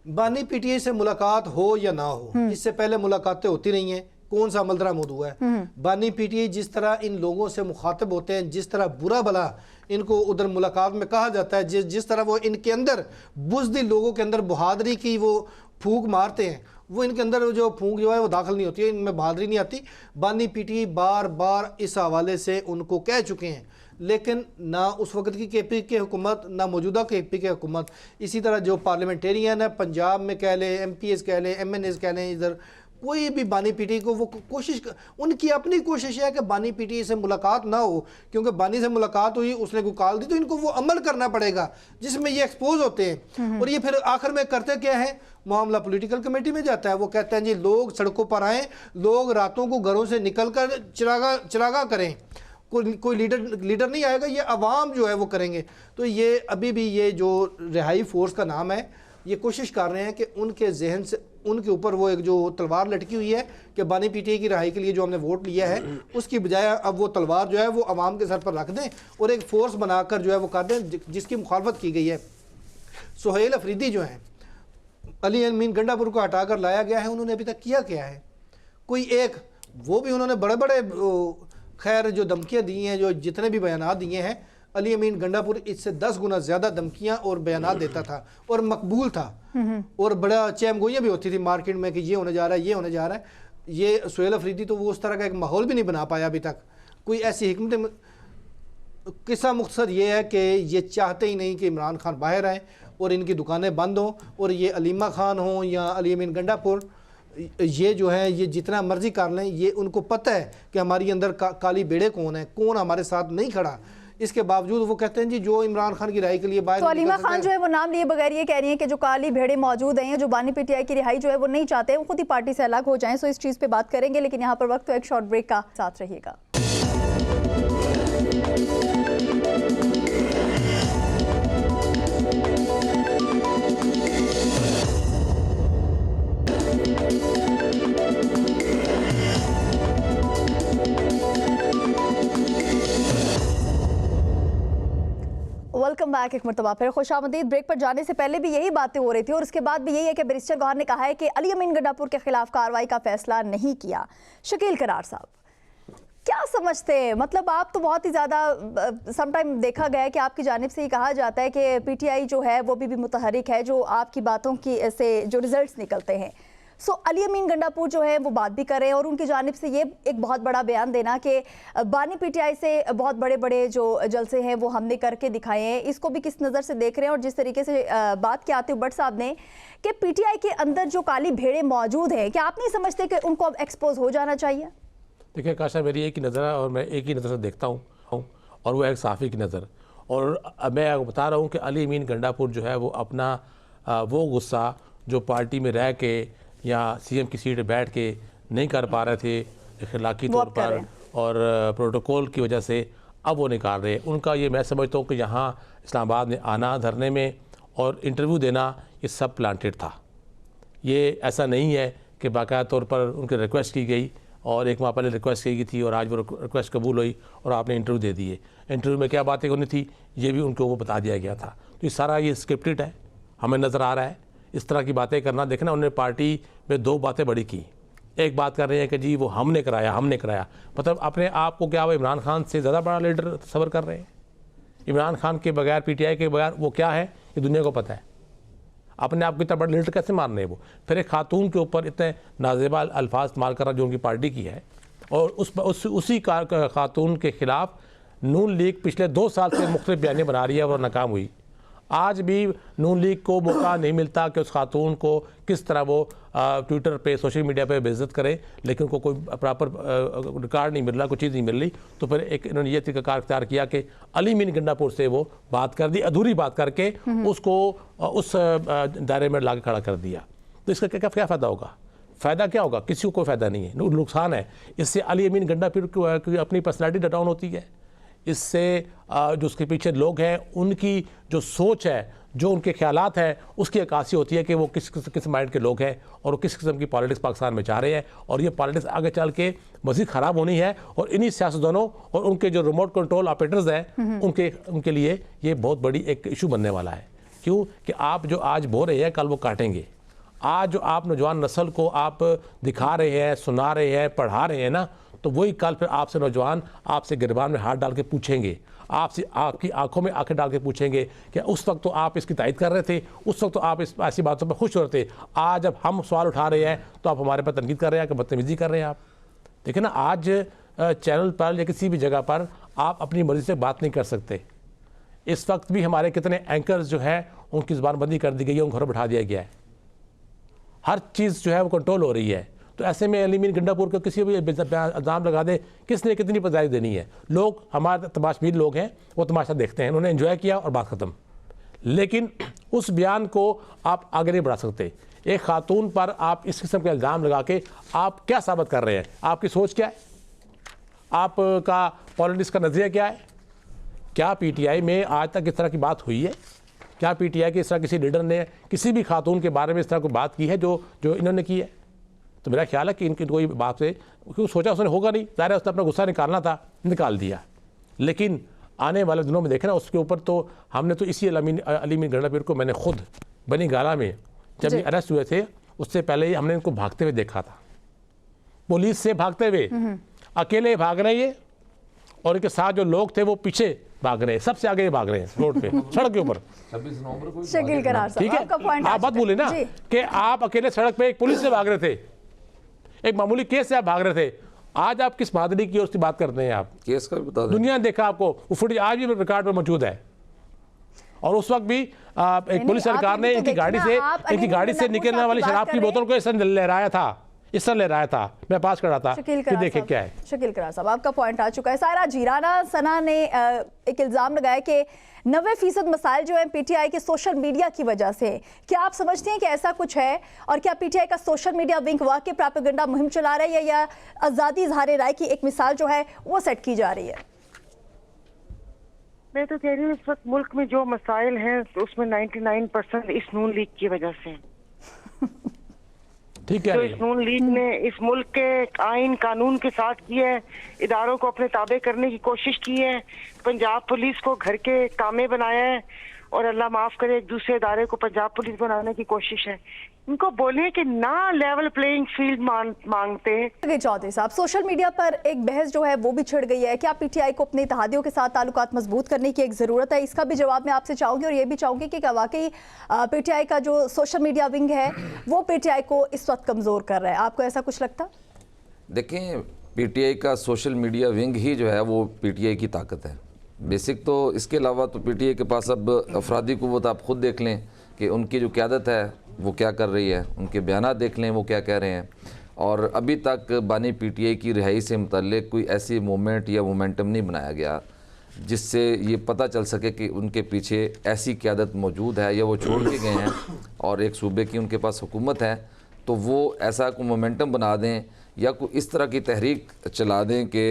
बानी पीटीआई से मुलाकात हो या ना हो, इससे पहले मुलाकातें होती रही हैं, कौन सा अमल दरामद हुआ है? बानी पीटीआई जिस तरह इन लोगों से मुखातिब होते हैं, जिस तरह बुरा भला इनको उधर मुलाकात में कहा जाता है, जिस तरह वो इनके अंदर बुज़दिल लोगों के अंदर बहादुरी की वो फूंक मारते हैं, वो इनके अंदर जो फूंक जो है वो दाखिल नहीं होती है, इनमें बहादुरी नहीं आती। बानी पीटीआई बार बार इस हवाले से उनको कह चुके हैं, लेकिन ना उस वक्त की केपी के हुकूमत, ना मौजूदा केपी के हुकूमत, इसी तरह जो पार्लियामेंटेरियन है पंजाब में कह लें, MPs कह लें, MNAs कह लें, इधर कोई भी बानी पीटीआई को वो कोशिश, उनकी अपनी कोशिश है कि बानी पीटीआई से मुलाकात ना हो, क्योंकि बानी से मुलाकात हुई, उसने कोई कॉल दी, तो इनको वो अमल करना पड़ेगा जिसमें ये एक्सपोज होते हैं। और ये फिर आखिर में करते क्या है, मामला पॉलिटिकल कमेटी में जाता है। वो कहते हैं जी लोग सड़कों पर आएँ, लोग रातों को घरों से निकल कर चिरागा करें, कोई लीडर नहीं आएगा, ये अवाम जो है वो करेंगे। तो ये अभी भी ये जो रिहाई फोर्स का नाम है, ये कोशिश कर रहे हैं कि उनके जहन से, उनके ऊपर वो एक जो तलवार लटकी हुई है कि बानी पीटीआई की रिहाई के लिए जो हमने वोट लिया है, उसकी बजाय अब वो तलवार जो है वो अवाम के सर पर रख दें और एक फोर्स बनाकर जो है वो कर दें जिसकी मुखालफत की गई है। सुहेल अफरीदी जो हैं, अली अमीन गंडापुर को हटाकर लाया गया है, उन्होंने अभी तक किया क्या है? कोई एक, वो भी उन्होंने बड़े बड़े खैर जो धमकियाँ दी हैं, जो जितने भी बयानात दिए हैं, अली अमीन गंडापुर इससे 10 गुना ज़्यादा धमकियाँ और बयानात देता था और मकबूल था, और बड़ा चैमगोइयाँ भी होती थी मार्केट में कि ये होने जा रहा है, ये होने जा रहा है। ये सुहेल अफरीदी तो वो उस तरह का एक माहौल भी नहीं बना पाया अभी तक। कोई ऐसी हिकमत, किस्सा मुख्तसर ये है कि ये चाहते ही नहीं कि इमरान खान बाहर आए और इनकी दुकानें बंद हों, और ये अलीमा खान हों या अली अमीन गंडापुर, ये जो है ये जितना मर्जी कर लें, ये उनको पता है कि हमारी अंदर काली बेड़े कौन है, कौन हमारे साथ नहीं खड़ा। इसके बावजूद वो कहते हैं जी जो इमरान खान की रिहाई के लिए बाहर, तो अलीमा खान जो है वो नाम लिए बगैर ये कह रही है कि जो काली भेड़े मौजूद हैं, जो बानी पीटीआई की रिहाई जो है वो नहीं चाहते, वो खुद ही पार्टी से अलग हो जाएं। सो इस चीज़ पे बात करेंगे, लेकिन यहाँ पर वक्त तो एक शॉर्ट ब्रेक का, साथ रहिएगा। वेलकम बैक एक मरतबा फिर खुशामदीद। ब्रेक पर जाने से पहले भी यही बातें हो रही थी और उसके बाद भी यही है कि बैरिस्टर गौहर ने कहा है कि अली अमीन गंडापुर के खिलाफ कार्रवाई का फैसला नहीं किया। शकील करार साहब क्या समझते हैं, मतलब आप तो बहुत ही ज़्यादा समटाइम देखा गया है कि आपकी जानिब से ही कहा जाता है कि पीटीआई जो है वो भी मुतहरिक है जो आपकी बातों की से जो रिजल्ट्स निकलते हैं। सो अली अमीन गंडापुर जो है वो बात भी कर रहे हैं और उनकी जानिब से ये एक बहुत बड़ा बयान देना कि बानी पीटीआई से बहुत बड़े बड़े जो जलसे हैं वो हमने करके दिखाए हैं। इसको भी किस नज़र से देख रहे हैं और जिस तरीके से बात की आतिफ भट्ट साहब ने कि पीटीआई के अंदर जो काली भेड़ें मौजूद हैं, क्या आप नहीं समझते कि उनको अब एक्सपोज हो जाना चाहिए? देखिए काशा, मेरी एक ही नज़र है और मैं एक ही नज़र से देखता हूँ और वो एक साफ़ी की नज़र। और मैं बता रहा हूँ कि अली अमीन गंडापुर जो है वो अपना वो गुस्सा जो पार्टी में रह के या सीएम की सीट बैठ के नहीं कर पा रहे थे अखलाकी तौर पर और प्रोटोकॉल की वजह से, अब वो निकाल रहे हैं। उनका ये मैं समझता हूँ कि यहाँ इस्लामाबाद में आना, धरने में और इंटरव्यू देना, ये सब प्लांटेड था। ये ऐसा नहीं है कि बाकायदा तौर पर उनकी रिक्वेस्ट की गई और एक माह पहले रिक्वेस्ट की गई थी और आज वो रिक्वेस्ट कबूल हुई और आपने इंटरव्यू दे दिए। इंटरव्यू में क्या बातें होनी थी ये भी उनको वो बता दिया गया था। तो ये सारा ये स्क्रिप्टेड है, हमें नज़र आ रहा है। इस तरह की बातें करना, देखना उन्होंने पार्टी में दो बातें बड़ी की। एक बात कर रहे हैं कि जी वो हमने कराया, मतलब अपने आप को क्या वो इमरान खान से ज़्यादा बड़ा लीडर तस्वर कर रहे हैं? इमरान खान के बगैर, पीटीआई के बगैर वो क्या है ये दुनिया को पता है। अपने आप को इतना बड़ा लीडर कैसे मान रहे हैं वो? फिर एक खातून के ऊपर इतने नाजेबा अल्फाज इस्तेमाल कर रहा जो उनकी पार्टी की है और उसी खातून के ख़िलाफ़ नून लीग पिछले 2 साल से मुख्तलिफ बयानें बना रही है और नाकाम हुई। आज भी नून लीग को मौका नहीं मिलता कि उस खातून को किस तरह वो ट्विटर पे, सोशल मीडिया पे बेइज्जत करे, लेकिन उनको कोई प्रॉपर रिकॉर्ड नहीं मिल रहा, कोई चीज़ नहीं मिल रही। तो फिर एक इन्होंने ये तरीका इख्तियार किया कि अली अमीन गंडापुर से वो बात कर दी, अधूरी बात करके उसको उस दायरे में ला के खड़ा कर दिया। तो इसका क्या फ़ायदा होगा? फ़ायदा क्या होगा? किसी को कोई फ़ायदा नहीं है, नुकसान है। इससे अली अमीन गंडापुर की अपनी पर्सनैलिटी डाउन होती है। इससे जो उसके पीछे लोग हैं उनकी जो सोच है, जो उनके ख्यालात हैं, उसकी अक्कासी होती है कि वो किस माइंड के लोग हैं और वो किस किस्म की पॉलिटिक्स पाकिस्तान में चाह रहे हैं। और ये पॉलिटिक्स आगे चल के मज़ीद ख़राब होनी है और इन्हीं सियासतदानों और उनके जो रिमोट कंट्रोल ऑपरेटर्स हैं उनके लिए ये बहुत बड़ी एक इशू बनने वाला है। क्यों कि आप जो आज बो रहे हैं कल वो काटेंगे। आज जो आप नौजवान नस्ल को आप दिखा रहे हैं, सुना रहे हैं, पढ़ा रहे हैं ना, तो वही कल फिर आपसे नौजवान आपसे गिरबान में हाथ डाल के पूछेंगे, आपसे आपकी आंखों में आंखें डाल के पूछेंगे कि उस वक्त तो आप इसकी तायद कर रहे थे, उस वक्त तो आप इस ऐसी बातों पर खुश हो रहे थे, आज जब हम सवाल उठा रहे हैं तो आप हमारे पर तनकीद कर रहे हैं कि बदतमीज़ी कर रहे हैं आप। देखिए ना, आज चैनल पर या किसी भी जगह पर आप अपनी मर्ज़ी से बात नहीं कर सकते। इस वक्त भी हमारे कितने एंकर्स जो हैं उनकी ज़बानबंदी कर दी गई है, उनको घर बिठा दिया गया है। हर चीज़ जो है वो कंट्रोल हो रही है। तो ऐसे में अली अमीन गंडापुर को किसी भी इल्ज़ाम लगा दे, किसने कितनी पदाई देनी है? लोग, हमारे तमाशबीन लोग हैं, वो तमाशा देखते हैं, उन्होंने एंजॉय किया और बात ख़त्म। लेकिन उस बयान को आप आगे नहीं बढ़ा सकते। एक खातून पर आप इस किस्म का इल्ज़ाम लगा के आप क्या साबित कर रहे हैं? आपकी सोच क्या है? आपका पॉलिटिक्स का नज़रिया क्या है? क्या पीटीआई में आज तक इस तरह की बात हुई है? क्या पीटीआई के इस तरह किसी लीडर ने किसी भी खातून के बारे में इस तरह कोई बात की है जो इन्होंने की है? तो मेरा ख्याल है कि इनकी कोई बात से, क्योंकि सोचा उसने होगा नहीं, ज़ाहिर है उसने अपना गुस्सा निकालना था, निकाल दिया। लेकिन आने वाले दिनों में देखें ना, उसके ऊपर तो हमने तो इसी अली अमीन गंडापुर को मैंने खुद बनी गाला में जब ये अरेस्ट हुए थे उससे पहले ही हमने इनको भागते हुए देखा था, पुलिस से भागते हुए, अकेले भाग रहे हैं और इनके साथ जो लोग थे वो पीछे भाग रहे हैं, सबसे आगे भाग रहे हैं रोड पे, सड़क के ऊपर। 26 नवंबर को शकील करार साहब, ठीक है, आप बात बोले ना कि आप अकेले सड़क पे एक पुलिस से भाग रहे थे, एक मामूली केस से आप भाग रहे थे। आज आप किस बहादुरी की उसकी बात करते हैं? आप केस का भी बता दें। दुनिया ने देखा आपको, वो फुटेज आज भी रिकॉर्ड पर मौजूद है। और उस वक्त भी एक पुलिस सरकार ने इनकी गाड़ी से निकलने वाली शराब की बोतल को इस तरह लहराया था, मैं पास कर रहा था कि देखे क्या है। शकील करार साहब, आपका पॉइंट आ चुका है। सायरा जीराना सना ने एक इल्ज़ाम लगाया कि 90% मसाइल जो हैं पीटीआई के सोशल मीडिया की वजह से। क्या आप समझते हैं कि ऐसा कुछ है? और क्या पीटीआई का सोशल मीडिया विंग वाकई प्रोपेगेंडा मुहिम चला रहा है या आज़ादी इज़हार राय की एक मिसाल जो है वो सेट की जा रही है? मैं तो कह रही हूँ इस वक्त मुल्क में जो मसाइल हैं उसमें 99% इस नून लीग की वजह से। ठीक है जो इस नून लीग ने इस मुल्क के आइन कानून के साथ की है, इदारों को अपने ताबे करने की कोशिश की है, पंजाब पुलिस को घर के कामे बनाया है, और अल्लाह माफ करे एक दूसरे इदारे को पंजाब पुलिस बनाने की कोशिश है। इनको बोले कि ना लेवल प्लेइंग फील्ड मांगते हैं। चौधरी साहब, सोशल मीडिया पर एक बहस जो है वो भी छिड़ गई है, क्या पीटीआई को अपने इत्तेहादियों के साथ ताल्लुकात मजबूत करने की एक ज़रूरत है? इसका भी जवाब मैं आपसे चाहूंगी, और ये भी चाहूंगी कि क्या वाकई पीटीआई का जो सोशल मीडिया विंग है वो पीटीआई को इस वक्त कमज़ोर कर रहा है? आपको ऐसा कुछ लगता? देखें, पीटीआई का सोशल मीडिया विंग ही जो है वो पीटीआई की ताकत है बेसिक। तो इसके अलावा तो पीटीआई के पास अब अफरादी क़ुव्वत आप ख़ुद देख लें कि उनकी जो क़यादत है वो क्या कर रही है, उनके बयानात देख लें वो क्या कह रहे हैं। और अभी तक बानी पीटीआई की रिहाई से मुतल्लिक कोई ऐसी मूवमेंट या मोमेंटम नहीं बनाया गया जिससे ये पता चल सके कि उनके पीछे ऐसी क़यादत मौजूद है या वो छोड़ के गए हैं और एक सूबे की उनके पास हुकूमत है, तो वो ऐसा कोई मोमेंटम बना दें या कोई इस तरह की तहरीक चला दें कि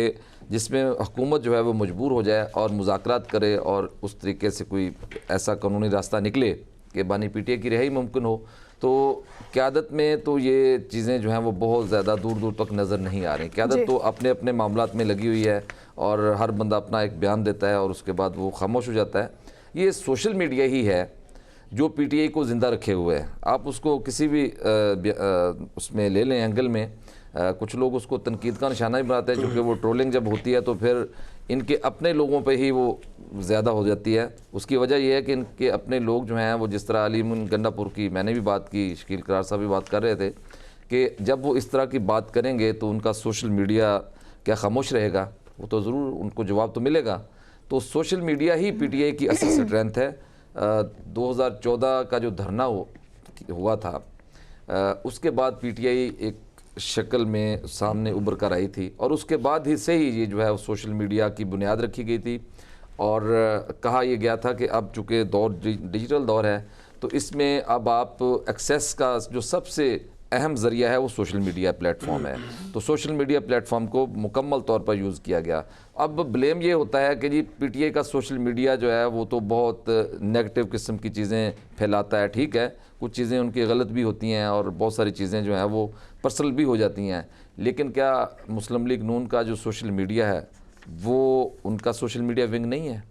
जिसमें हुकूमत जो है वो मजबूर हो जाए और मुज़ाकरात करे और उस तरीके से कोई ऐसा कानूनी रास्ता निकले कि बानी पीटीआई की रिहाई मुमकिन हो। तो क़यादत में तो ये चीज़ें जो हैं वो बहुत ज़्यादा दूर दूर तक नज़र नहीं आ रही। क़यादत तो अपने अपने मामलात में लगी हुई है और हर बंदा अपना एक बयान देता है और उसके बाद वो खामोश हो जाता है। ये सोशल मीडिया ही है जो पीटीआई को ज़िंदा रखे हुए है। आप उसको किसी भी उसमें ले लें एंगल में, कुछ लोग उसको तनकीद का निशाना ही बनाते हैं, क्योंकि वो ट्रोलिंग जब होती है तो फिर इनके अपने लोगों पे ही वो ज़्यादा हो जाती है। उसकी वजह यह है कि इनके अपने लोग जो हैं वो, जिस तरह अली अमीन गंडापुर की मैंने भी बात की, शकील करार साहब भी बात कर रहे थे कि जब वो इस तरह की बात करेंगे तो उनका सोशल मीडिया क्या खामोश रहेगा? वो तो ज़रूर उनको जवाब तो मिलेगा। तो सोशल मीडिया ही पीटीआई की असल स्ट्रेंथ है। 2014 का जो धरना हुआ था उसके बाद पीटीआई एक शक्ल में सामने उभर कर आई थी और उसके बाद ही से ही ये जो है सोशल मीडिया की बुनियाद रखी गई थी और कहा यह गया था कि अब चूँकि दौर डिजिटल दौर है तो इसमें अब आप एक्सेस का जो सबसे अहम ज़रिया है वो सोशल मीडिया प्लेटफॉर्म है। तो सोशल मीडिया प्लेटफॉर्म को मुकम्मल तौर पर यूज़ किया गया। अब ब्लेम ये होता है कि जी पीटीआई का सोशल मीडिया जो है वो तो बहुत नेगेटिव किस्म की चीज़ें फैलाता है। ठीक है, कुछ चीज़ें उनकी गलत भी होती हैं और बहुत सारी चीज़ें जो हैं वो पर्सनल भी हो जाती हैं, लेकिन क्या मुस्लिम लीग नून का जो सोशल मीडिया है वो उनका सोशल मीडिया विंग नहीं है?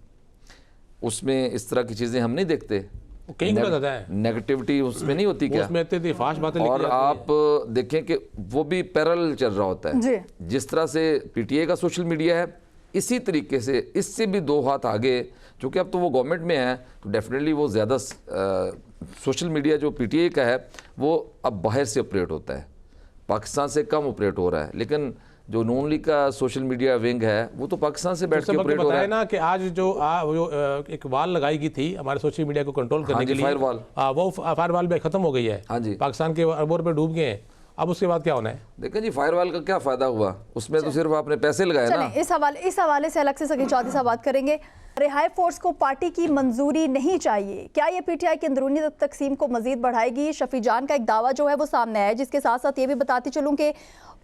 उसमें इस तरह की चीज़ें हम नहीं देखते? नेगेटिविटी उसमें नहीं होती क्या? उसमें फाश बातें और आप देखें कि वो भी पैरेलल चल रहा होता है। जिस तरह से पीटीआई का सोशल मीडिया है इसी तरीके से इससे भी दो हाथ आगे, क्योंकि अब तो वो गवर्नमेंट में है तो डेफिनेटली वो ज़्यादा सोशल मीडिया जो पीटीआई का है वो अब बाहर से ऑपरेट होता है, पाकिस्तान से कम ऑपरेट हो रहा है। लेकिन जो नून लीग का सोशल मीडिया विंग है वो तो पाकिस्तान से बैठ के ऑपरेट हो रहा है ना। कि आज जो एक वाल लगाई गई थी हमारे सोशल मीडिया को कंट्रोल करने के लिए, फायरवॉल, वो फायरवॉल भी खत्म हो गई है। हाँ जी, पाकिस्तान के अरबों पे डूब गए हैं। अब उसके बाद क्या होना है? देखें जी, फायरवॉल का क्या फ़ायदा हुआ? उसमें तो सिर्फ आपने पैसे लगाए ना। इस हवाले से अलग से शकील चौधरी साहब बात करेंगे। रिहाई फोर्स को पार्टी की मंजूरी नहीं चाहिए, क्या ये पीटीआई की अंदरूनी तकसीम को मजीद बढ़ाएगी? शफी जान का एक दावा जो है वो सामने आया है, जिसके साथ साथ ये भी बताती चलूं कि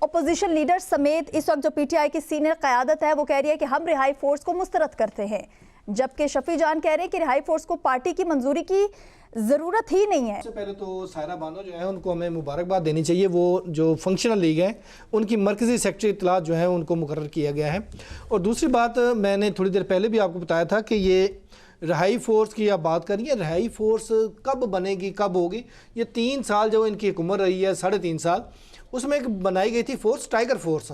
अपोजिशन लीडर समेत इस वक्त जो पीटीआई की सीनियर क़यादत है वो कह रही है कि हम रिहाई फोर्स को मुस्तरद करते हैं, जबकि शफी जान कह रहे हैं कि रिहाई फोर्स को पार्टी की मंजूरी की ज़रूरत ही नहीं है। सबसे पहले तो सायरा बानो जो है उनको हमें मुबारकबाद देनी चाहिए। वो जो फंक्शनल लीग है उनकी मरकज़ी सेक्रेटरी इत्तलात जो है उनको मुकर्रर किया गया है। और दूसरी बात, मैंने थोड़ी देर पहले भी आपको बताया था कि ये रिहाई फोर्स की आप बात करिए, रिहाई फोर्स कब बनेगी, कब होगी? ये 3 साल जो इनकी हुकूमत रही है, 3.5 साल, उसमें एक बनाई गई थी फोर्स, टाइगर फोर्स।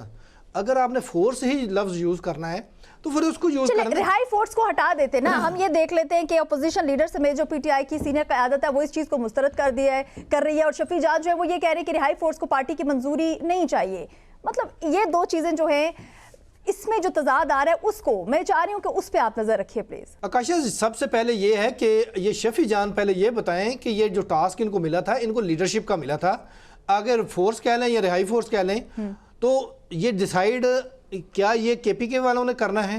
अगर आपने फोर्स ही लफ्ज़ यूज़ करना है तो फिर उसको यूज करना। रिहाई फोर्स को हटा देते ना, हम ये देख लेते हैं कि अपोजिशन लीडर समेत जो पीटीआई की सीनियर क़यादत है वो इस चीज़ को मुस्तरद कर रही है और शफी जान जो है वो ये कह रहे हैं कि रिहाई फोर्स को पार्टी की मंजूरी नहीं चाहिए। मतलब ये दो चीज़ें जो हैं इसमें जो तजाद आ रहा है उसको मैं चाह रही हूँ कि उस पर आप नज़र रखिए प्लीज़। आकाशा, सबसे पहले ये है कि ये शफी जान पहले ये बताएं कि ये जो टास्क इनको मिला था, इनको लीडरशिप का मिला था, अगर फोर्स कह लें या रिहाई फोर्स कह लें, तो ये डिसाइड क्या ये केपीके वालों ने करना है?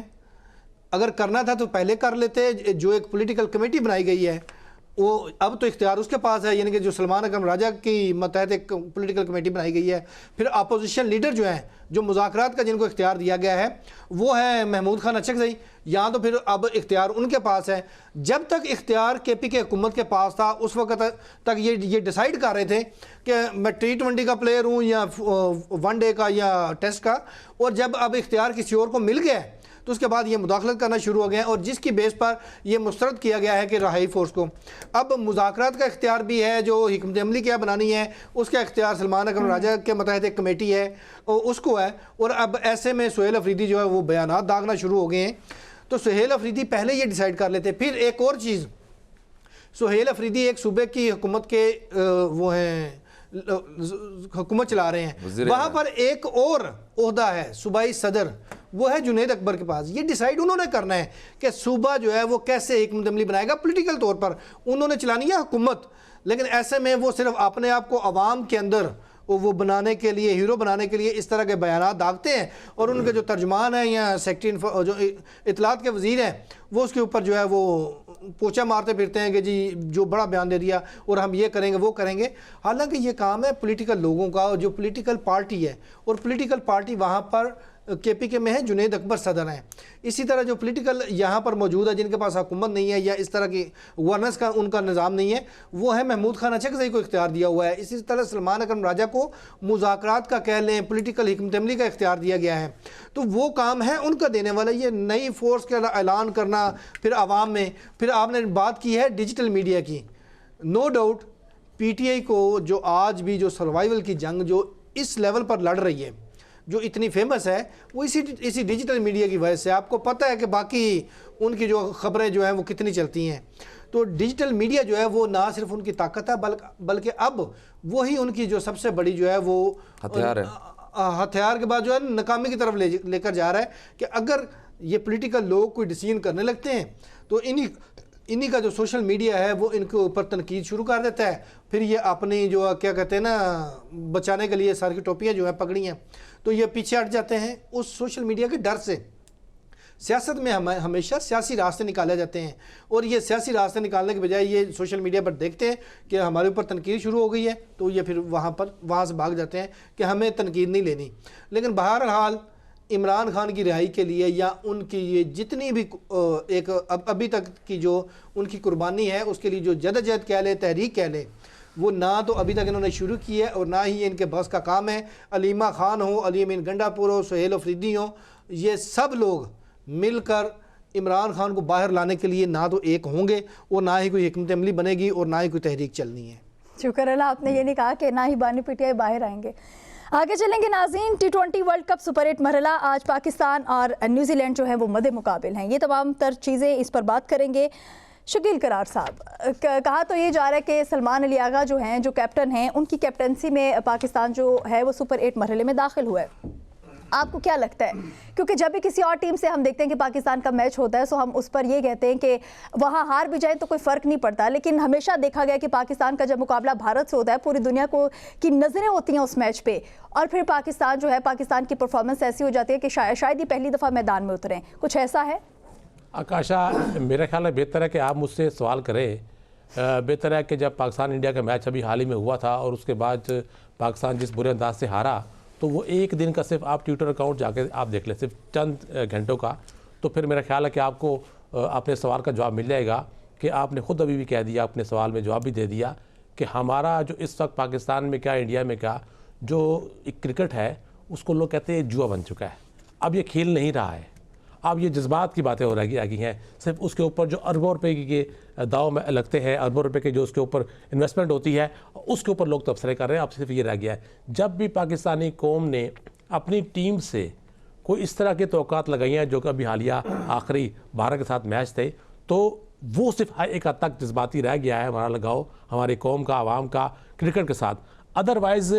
अगर करना था तो पहले कर लेते। जो एक पॉलिटिकल कमेटी बनाई गई है वो अब तो इख्तियार उसके पास है, यानी कि जो सलमान अकरम राजा की मतहत एक पॉलिटिकल कमेटी बनाई गई है। फिर अपोजिशन लीडर जो हैं, जो मुज़ाकरात का जिनको इख्तियार दिया गया है, वो है महमूद खान अचकज़ई। यहाँ तो फिर अब इख्तियार उनके पास है। जब तक इख्तियार KPK हुकूमत के पास था उस वक्त तक ये डिसाइड कर रहे थे कि मैं T20 का प्लेयर हूँ या वनडे का या टेस्ट का, और जब अब इख्तियार किसी और को मिल गया है तो उसके बाद ये मुदाखलत करना शुरू हो गए हैं, और जिसकी बेस पर यह मुस्तरद किया गया है कि रहाई फोर्स को अब मुज़ाकरात का इख्तियार भी है, जो हिकमत अमली क्या बनानी है उसका इख्तियार सलमान अकरम राजा के मतहत एक कमेटी है उसको है। और अब ऐसे में सुहेल अफरीदी जो है वो बयानात दागना शुरू हो गए हैं। तो सुहेल अफरीदी पहले ये डिसाइड कर लेते। फिर एक और चीज़, सुहेल अफरीदी एक सूबे की हुकूमत के वो हैं, हुकूमत चला रहे हैं, वहाँ पर एक और ओहदा है सूबाई सदर, वो है जुनैद अकबर के पास। ये डिसाइड उन्होंने करना है कि सूबा जो है वो कैसे हिकमत अमली बनाएगा। पॉलिटिकल तौर पर उन्होंने चलानी है हुकूमत, लेकिन ऐसे में वो सिर्फ अपने आप को अवाम के अंदर वो बनाने के लिए, हीरो बनाने के लिए इस तरह के बयानात दागते हैं, और उनके जो तर्जमान हैं या सेक्रेटरी जो इतलात के वज़ीर हैं वो उसके ऊपर जो है वो पोछा मारते फिरते हैं कि जी जो बड़ा बयान दे दिया और हम ये करेंगे वो करेंगे। हालांकि ये काम है पॉलिटिकल लोगों का, जो पॉलिटिकल पार्टी है, और पॉलिटिकल पार्टी वहाँ पर KPK में है जुनैद अकबर सदर हैं। इसी तरह जो पॉलिटिकल यहाँ पर मौजूद है जिनके पास हुकूमत नहीं है या इस तरह की गवर्नेंस का उनका निज़ाम नहीं है, वो है महमूद खान अचकज़ई को इख्तियार दिया हुआ है। इसी तरह सलमान अकरम राजा को मुज़ाकरात का कह लें, पॉलिटिकल हिकमत अमली का इख्तियार दिया गया है। तो वो काम है उनका देने वाला। ये नई फोर्स का ऐलान करना फिर आवाम में, फिर आपने बात की है डिजिटल मीडिया की। नो डाउट PTI को जो आज भी जो सर्वाइवल की जंग जो इस लेवल पर लड़ रही है, जो इतनी फेमस है, वो इसी डिजिटल मीडिया की वजह से। आपको पता है कि बाकी उनकी जो खबरें जो हैं वो कितनी चलती हैं। तो डिजिटल मीडिया जो है वो ना सिर्फ उनकी ताकत है बल्कि अब वही उनकी जो सबसे बड़ी जो है वो हथियार है। हथियार के बाद जो है नाकामी की तरफ लेकर जा रहा है कि अगर ये पॉलिटिकल लोग कोई डिसीजन करने लगते हैं तो इन्हीं का जो सोशल मीडिया है वो इनके ऊपर तनकीद शुरू कर देता है। फिर ये अपनी जो क्या कहते हैं ना, बचाने के लिए सर की टोपियाँ जो हैं पगड़ियाँ, तो ये पीछे हट जाते हैं उस सोशल मीडिया के डर से। सियासत में हमेशा सियासी रास्ते निकाले जाते हैं, और ये सियासी रास्ते निकालने के बजाय ये सोशल मीडिया पर देखते हैं कि हमारे ऊपर तनकीद शुरू हो गई है, तो ये फिर वहाँ से भाग जाते हैं कि हमें तनकीद नहीं लेनी। लेकिन बहरहाल इमरान खान की रिहाई के लिए या उनकी ये जितनी भी एक अभी तक की जो उनकी कुर्बानी है उसके लिए जो जदोजहद कह ले, तहरीक कह ले, वो ना तो अभी तक इन्होंने शुरू की है और ना ही ये इनके बस का काम है। अलीमा खान हो, अली अमीन गंडापुर हो, सुहेल अफरीदी हो, ये सब लोग मिलकर इमरान खान को बाहर लाने के लिए ना तो एक होंगे और ना ही कोई हिकमत अमली बनेगी और ना ही कोई तहरीक चलनी है। शुक्र अल्लाह, आपने ये नहीं कहा कि ना ही बानी PTI बाहर आएंगे। आगे चलेंगे नाज़रीन। T20 वर्ल्ड कप सुपर 8 मरहला आज पाकिस्तान और न्यूजीलैंड जो है वो मद्दे मुकाबिल हैं। ये तमाम तर चीज़ें इस पर बात करेंगे। शकील करार साहब, कहा तो ये जा रहा है कि सलमान अली आगा जो हैं, जो कैप्टन हैं, उनकी कैप्टनसी में पाकिस्तान जो है वो सुपर 8 मरहले में दाखिल हुआ है। आपको क्या लगता है? क्योंकि जब भी किसी और टीम से हम देखते हैं कि पाकिस्तान का मैच होता है तो हम उस पर ये कहते हैं कि वहाँ हार भी जाए तो कोई फ़र्क नहीं पड़ता, लेकिन हमेशा देखा गया कि पाकिस्तान का जब मुकाबला भारत से होता है पूरी दुनिया को की नज़रें होती हैं उस मैच पे, और फिर पाकिस्तान जो है, पाकिस्तान की परफॉर्मेंस ऐसी हो जाती है कि शायद ही पहली दफ़ा मैदान में उतरें। कुछ ऐसा है? आकाशा, मेरा ख्याल है बेहतर है कि आप मुझसे सवाल करें। बेहतर है कि जब पाकिस्तान इंडिया का मैच अभी हाल ही में हुआ था और उसके बाद पाकिस्तान जिस बुरे अंदाज से हारा, तो वो एक दिन का सिर्फ आप ट्विटर अकाउंट जाके आप देख लें, सिर्फ चंद घंटों का, तो फिर मेरा ख्याल है कि आपको अपने सवाल का जवाब मिल जाएगा कि आपने ख़ुद अभी भी कह दिया, अपने सवाल में जवाब भी दे दिया कि हमारा जो इस वक्त पाकिस्तान में क्या, इंडिया में क्या, जो एक क्रिकेट है उसको लोग कहते हैं जुआ बन चुका है। अब ये खेल नहीं रहा है, अब ये जज्बात की बातें हो रही हैं। सिर्फ उसके ऊपर जो अरबों रुपए के दाव में लगते हैं, अरबों रुपए के जो उसके ऊपर इन्वेस्टमेंट होती है, उसके ऊपर लोग तबसरे कर रहे हैं। अब सिर्फ ये रह गया है, जब भी पाकिस्तानी कौम ने अपनी टीम से कोई इस तरह की तवक्कात लगाई हैं, जो कि अभी हालिया आखिरी भारत के साथ मैच थे, तो वो सिर्फ एक हद तक जज्बाती रह गया है हमारा लगाव हमारी कौम का, आवाम का क्रिकेट के साथ। अदरवाइज़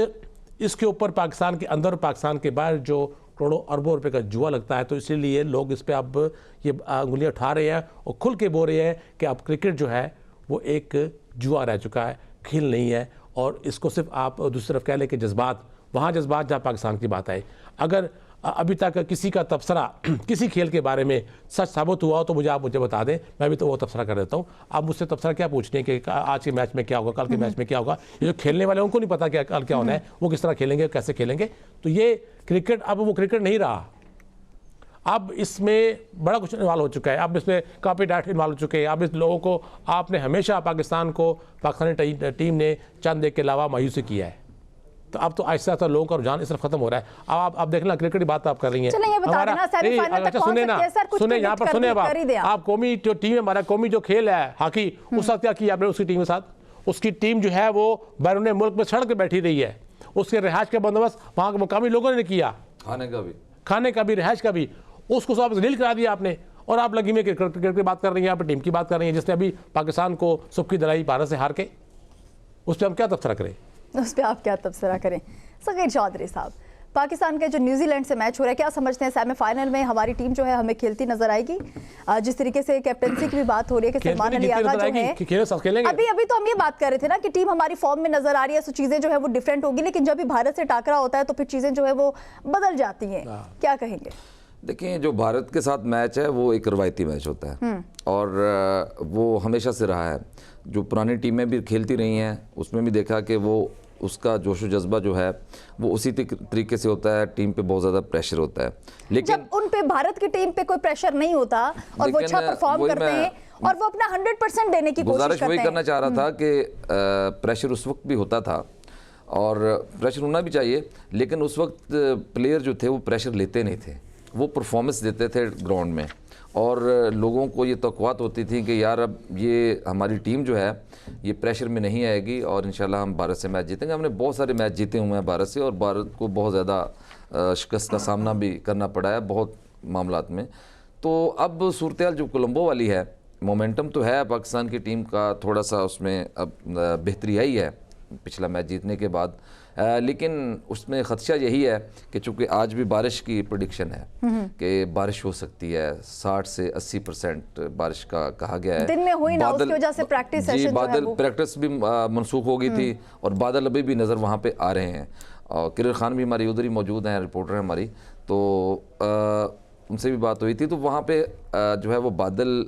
इसके ऊपर पाकिस्तान के अंदर और पाकिस्तान के बाहर जो करोड़ों अरबों रुपए का जुआ लगता है, तो इसीलिए लोग इस पर अब ये उंगलियां उठा रहे हैं और खुल के बोल रहे हैं कि अब क्रिकेट जो है वो एक जुआ रह चुका है, खेल नहीं है। और इसको सिर्फ आप दूसरी तरफ कह लें कि जज्बात, वहाँ जज्बात जहाँ पाकिस्तान की बात आए, अगर अभी तक किसी का तबसरा किसी खेल के बारे में सच साबित हुआ हो तो आप मुझे बता दें, मैं भी तो वो तबसरा कर देता हूँ। आप मुझसे तबसरा क्या पूछने कि आज के मैच में क्या होगा, कल के मैच में क्या होगा। ये जो खेलने वाले उनको नहीं पता क्या कल क्या होना है, वो किस तरह खेलेंगे, कैसे खेलेंगे। तो ये क्रिकेट अब वो क्रिकेट नहीं रहा, अब इसमें बड़ा कुछ इन्वॉल्व हो चुका है। अब इसमें कॉपी डाट इन्वॉल्व हो चुके हैं। अब इस लोगों को आपने हमेशा पाकिस्तानी टीम ने चंद एक के अलावा मायूसी किया है। तो अब तो ऐसा ऐसा लोगों का रुझान इस तरफ खत्म हो रहा है। अब आप देखना क्रिकेट की बात आप कर रही हैं। सुने यहाँ पर सुने आप कौमी जो टीम है, हमारा कौमी जो खेल है हॉकी, उस साथ क्या किया आपने उसकी टीम के साथ? उसकी टीम जो है वो बैरून मुल्क में सड़क पे बैठी रही है। उसके रिहाइश का बंदोबस्त वहाँ के मुकामी लोगों ने किया, खाने का भी रिहाइश का भी। उसको सब जलील करा दिया आपने, और आप लगी में क्रिकेट की बात कर रही हैं, आप टीम की बात कर रही हैं जिसने अभी पाकिस्तान को सुबकी दिलाई भारत से हार के। उस पर हम क्या तबसरा करें? उस पर आप क्या तबसरा करें? सगीर चौधरी साहब, पाकिस्तान के जो न्यूजीलैंड से मैच हो रहा है, क्या समझते हैं सेमीफाइनल में हमारी टीम जो है हमें खेलती नजर आएगी? जिस तरीके से कैप्टनसी की भी बात हो रही है कि सलमान अली आगा जो है, अभी तो हम ये बात कर रहे थे ना कि टीम हमारी फॉर्म में नजर आ रही है, तो चीजें जो है वो डिफरेंट होगी, लेकिन जब भी भारत से टाकरा होता है तो फिर चीजें जो है वो बदल जाती हैं। क्या कहेंगे? देखिए, जो भारत के साथ मैच है वो एक रवायती मैच होता है और वो हमेशा से रहा है। जो पुरानी टीमें भी खेलती रही हैं उसमें भी देखा कि वो उसका जोश व जज्बा जो है वो उसी तरीके से होता है। टीम पे बहुत ज़्यादा प्रेशर होता है, लेकिन जब उन पे भारत की टीम पे कोई प्रेशर नहीं होता और वो अच्छा परफॉर्म करते हैं और वो अपना 100% देने की कोशिश करते हैं। वही करना चाह रहा था कि प्रेशर उस वक्त भी होता था और प्रेशर होना भी चाहिए, लेकिन उस वक्त प्लेयर जो थे वो प्रेशर लेते नहीं थे, वो परफॉर्मेंस देते थे ग्राउंड में। और लोगों को ये तवक्कुआत होती थी कि यार अब ये हमारी टीम जो है ये प्रेशर में नहीं आएगी और इंशाल्लाह हम भारत से मैच जीतेंगे। हमने बहुत सारे मैच जीते हुए हैं भारत से और भारत को बहुत ज़्यादा शिकस्त का सामना भी करना पड़ा है बहुत मामलात में। तो अब सूरत हाल जो कोलंबो वाली है, मोमेंटम तो है पाकिस्तान की टीम का, थोड़ा सा उसमें अब बेहतरी आई है पिछला मैच जीतने के बाद, लेकिन उसमें ख़दशा यही है कि चूँकि आज भी बारिश की प्रेडिक्शन है कि बारिश हो सकती है, 60 से 80% बारिश का कहा गया है। दिन में हुई ना, उसकी वजह से प्रैक्टिस सेशन बादल प्रैक्टिस भी मनसूख हो गई थी और बादल अभी भी नज़र वहाँ पे आ रहे हैं। और किरण खान भी हमारी उधर ही मौजूद हैं, रिपोर्टर हैं हमारी, तो उनसे भी बात हुई थी। तो वहाँ पे जो है वो बादल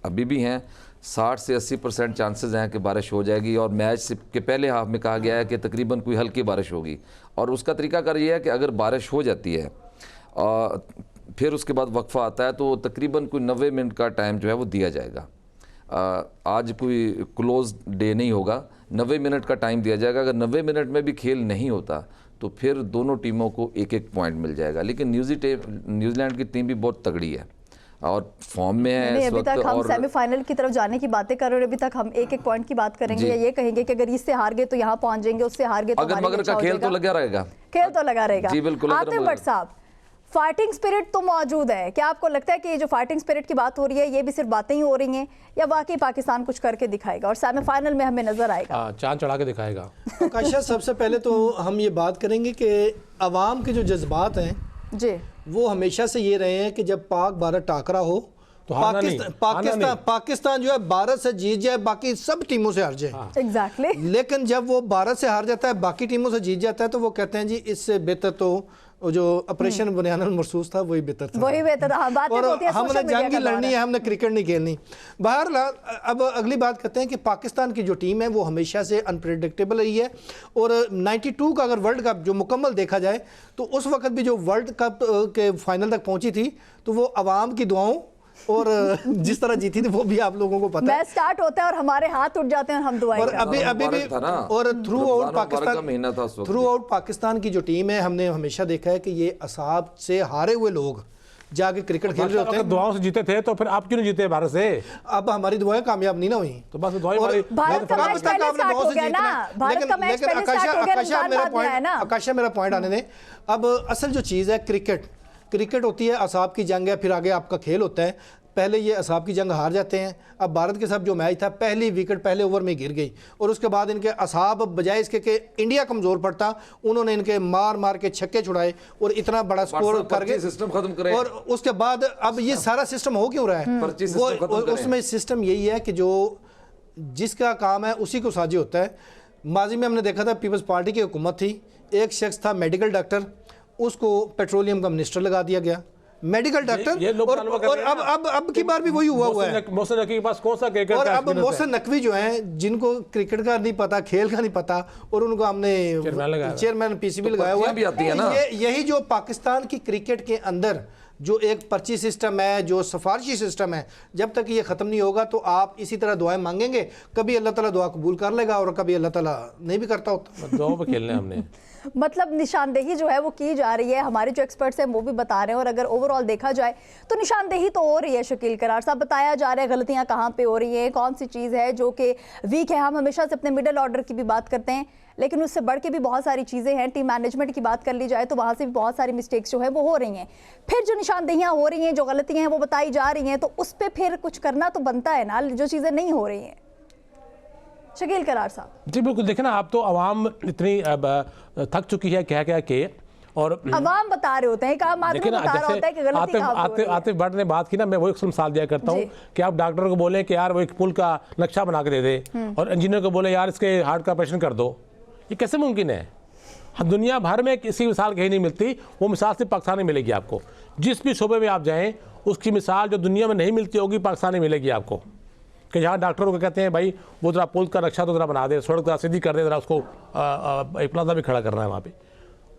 अभी भी हैं, 60 से 80% चांसेस हैं कि बारिश हो जाएगी। और मैच के पहले हाफ में कहा गया है कि तकरीबन कोई हल्की बारिश होगी और उसका तरीकाकार ये है कि अगर बारिश हो जाती है फिर उसके बाद वक्फा आता है तो तकरीबन कोई 90 मिनट का टाइम जो है वो दिया जाएगा। आज कोई क्लोज डे नहीं होगा, 90 मिनट का टाइम दिया जाएगा। अगर 90 मिनट में भी खेल नहीं होता तो फिर दोनों टीमों को एक एक पॉइंट मिल जाएगा। लेकिन न्यूजीलैंड की टीम भी बहुत तगड़ी है और फॉर्म में है इस अभी तक हम सेमीफाइनल की तरफ जाने की बातें कर रहे हैं। अभी तक हम एक एक पॉइंट की बात करेंगे या ये कहेंगे कि अगर इससे हार गए तो यहाँ पहुंच जाएंगे, उससे हार गए तो अगर मगर का खेल तो लगा रहेगा, खेल तो लगा रहेगा। जी बिल्कुल। आतिफ भट्ट साहब, फाइटिंग स्पिरिट तो मौजूद है, क्या आपको लगता है कि ये जो फाइटिंग स्पिरिट की बात हो रही है ये भी सिर्फ बातें ही हो रही हैं या वाकई पाकिस्तान कुछ करके दिखाएगा और सेमीफाइनल में हमें नजर आएगा, चांद चढ़ा के दिखाएगा? आकाशा, सबसे पहले तो हम ये बात करेंगे कि अवाम के जो जज्बात हैं जी वो हमेशा से ये रहे हैं कि जब पाक भारत टाकरा हो तो पाकिस्तान जो है भारत से जीत जाए, बाकी सब टीमों से हार जाए। एग्जैक्टली। लेकिन जब वो भारत से हार जाता है, बाकी टीमों से जीत जाता है, तो वो कहते हैं जी इससे बेहतर तो जो ऑपरेशन बुनियाद महसूस था वही बेहतर था, वही बेहतर था। बातें होती है, हमने जंग लड़नी है, हमने क्रिकेट नहीं खेलनी। बहरहाल अब अगली बात करते हैं कि पाकिस्तान की जो टीम है वो हमेशा से अनप्रेडिक्टेबल रही है और 92 का अगर वर्ल्ड कप जो मुकम्मल देखा जाए तो उस वक्त भी जो वर्ल्ड कप के फाइनल तक पहुंची थी तो वो अवाम की दुआओं और जिस तरह जीती थी वो भी आप लोगों को पता है। मैच स्टार्ट होता है और हमारे हाथ उठ जाते हैं और हम दुआएं और अभी भी और थ्रू आउट पाकिस्तान की जो टीम है हमने हमेशा देखा है कि ये असाब से हारे हुए लोग जाके क्रिकेट खेल रहे होते हैं। दुआओं से जीते थे तो फिर आप क्यों नहीं जीते भारत से? अब हमारी दुआएं कामयाब नहीं ना हुई तो बस दुआएं आकाशा मेरा पॉइंट आने दें। अब असल जो चीज़ है क्रिकेट होती है, असाब की जंग है, फिर आगे आपका खेल होता है। पहले ये असाब की जंग हार जाते हैं। अब भारत के साथ जो मैच था पहली विकेट पहले ओवर में गिर गई और उसके बाद इनके असाब बजाय इसके कि इंडिया कमज़ोर पड़ता उन्होंने इनके मार के छक्के छुड़ाए और इतना बड़ा स्कोर करके सिस्टम खत्म करे। और उसके बाद अब ये सारा सिस्टम हो क्यों रहा है? उसमें सिस्टम यही है कि जो जिसका काम है उसी को साझी होता है। माजी में हमने देखा था पीपल्स पार्टी की हुकूमत थी, एक शख्स था मेडिकल डॉक्टर, उसको पेट्रोलियम का मिनिस्टर लगा दिया गया, मेडिकल डॉक्टर। ये लोग और तालुबा कर रहे हैं ना। अब की बार भी वही हुआ है। मोहसिन नकवी के पास कौन सा क्रिकेट और का अब experience है? मोहसिन नकवी जो हैं, जिनको क्रिकेट का नहीं पता, खेल का नहीं पता, और उनको हमने चेयरमैन पीसीबी लगाया हुआ भी आती है ना। यही जो पाकिस्तान की क्रिकेट के अंदर जो एक पर्ची सिस्टम है, जो सिफारशी सिस्टम है, जब तक ये ख़त्म नहीं होगा तो आप इसी तरह दुआएं मांगेंगे, कभी अल्लाह ताला दुआ कबूल कर लेगा और कभी अल्लाह ताला नहीं भी करता होता। दो पे खेलने हमने मतलब निशानदेही जो है वो की जा रही है, हमारे जो एक्सपर्ट्स हैं वो भी बता रहे हैं, और अगर ओवरऑल देखा जाए तो निशानदेही तो हो रही है। शकील करार साहब, बताया जा रहा है गलतियां कहाँ पे हो रही हैं, कौन सी चीज़ है जो कि वीक है। हम हमेशा से अपने मिडिल ऑर्डर की भी बात करते हैं, लेकिन उससे बढ़ के भी बहुत सारी चीज़ें हैं। टीम मैनेजमेंट की बात कर ली जाए तो वहाँ से भी बहुत सारी मिस्टेक्स जो है वो हो रही हैं। फिर जो निशानदेहियाँ हो रही हैं, जो गलतियाँ हैं वो बताई जा रही हैं, तो उस पर फिर कुछ करना तो बनता है ना, जो चीज़ें नहीं हो रही हैं। शकील करार साहब जी बिल्कुल, देखें ना, आप तो आवाम इतनी थक चुकी है कह के, और अवाम बता रहे होते हैं, एक आम आदमी बता रहा होता है कि गलती कहाँ पे हो रही है। आतिफ भट्ट ने बात की ना, मैं वो एक मिसाल दिया करता हूँ कि आप डॉक्टर को बोलें कि यार वो एक पुल का नक्शा बना के दे दे, और इंजीनियर को बोले यार इसके हार्ट का ऑपरेशन कर दो। ये कैसे मुमकिन है? हम दुनिया भर में किसी मिसाल कहीं नहीं मिलती, वो मिसाल सिर्फ पाकिस्तान में मिलेगी आपको। जिस भी शोबे में आप जाएँ, उसकी मिसाल जो दुनिया में नहीं मिलती होगी, पाकिस्तान में मिलेगी आपको। कि जहाँ डॉक्टरों को कहते हैं भाई वो ज़रा पुल का नक्शा तो ज़रा बना दे, सड़क ज़रा सीधी कर दे, ज़रा उसको एक प्लाजा भी खड़ा करना है वहाँ पे।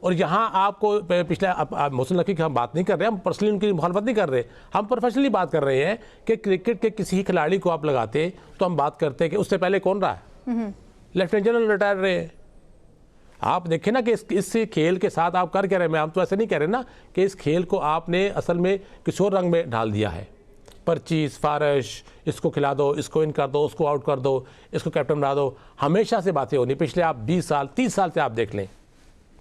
और यहाँ आपको पिछले मोहसिन नकवी की हम बात नहीं कर रहे, हम पर्सनली उनकी मुखालफत नहीं कर रहे, हम प्रोफेशनली बात कर रहे हैं कि क्रिकेट के किसी खिलाड़ी को आप लगाते तो हम बात करते कि उससे पहले कौन रहा है, लेफ्टिनेंट जनरल रिटायर रहे। आप देखें ना कि इस खेल के साथ आप कर क्या रहे हैं। हम तो ऐसे नहीं कह रहे ना कि इस खेल को आपने असल में किसी और रंग में ढाल दिया है। पर्ची, सिफारिश, इसको खिला दो, इसको इन कर दो, उसको आउट कर दो, इसको कैप्टन बना दो, हमेशा से बातें होनी। पिछले आप 20 साल 30 साल से आप देख लें,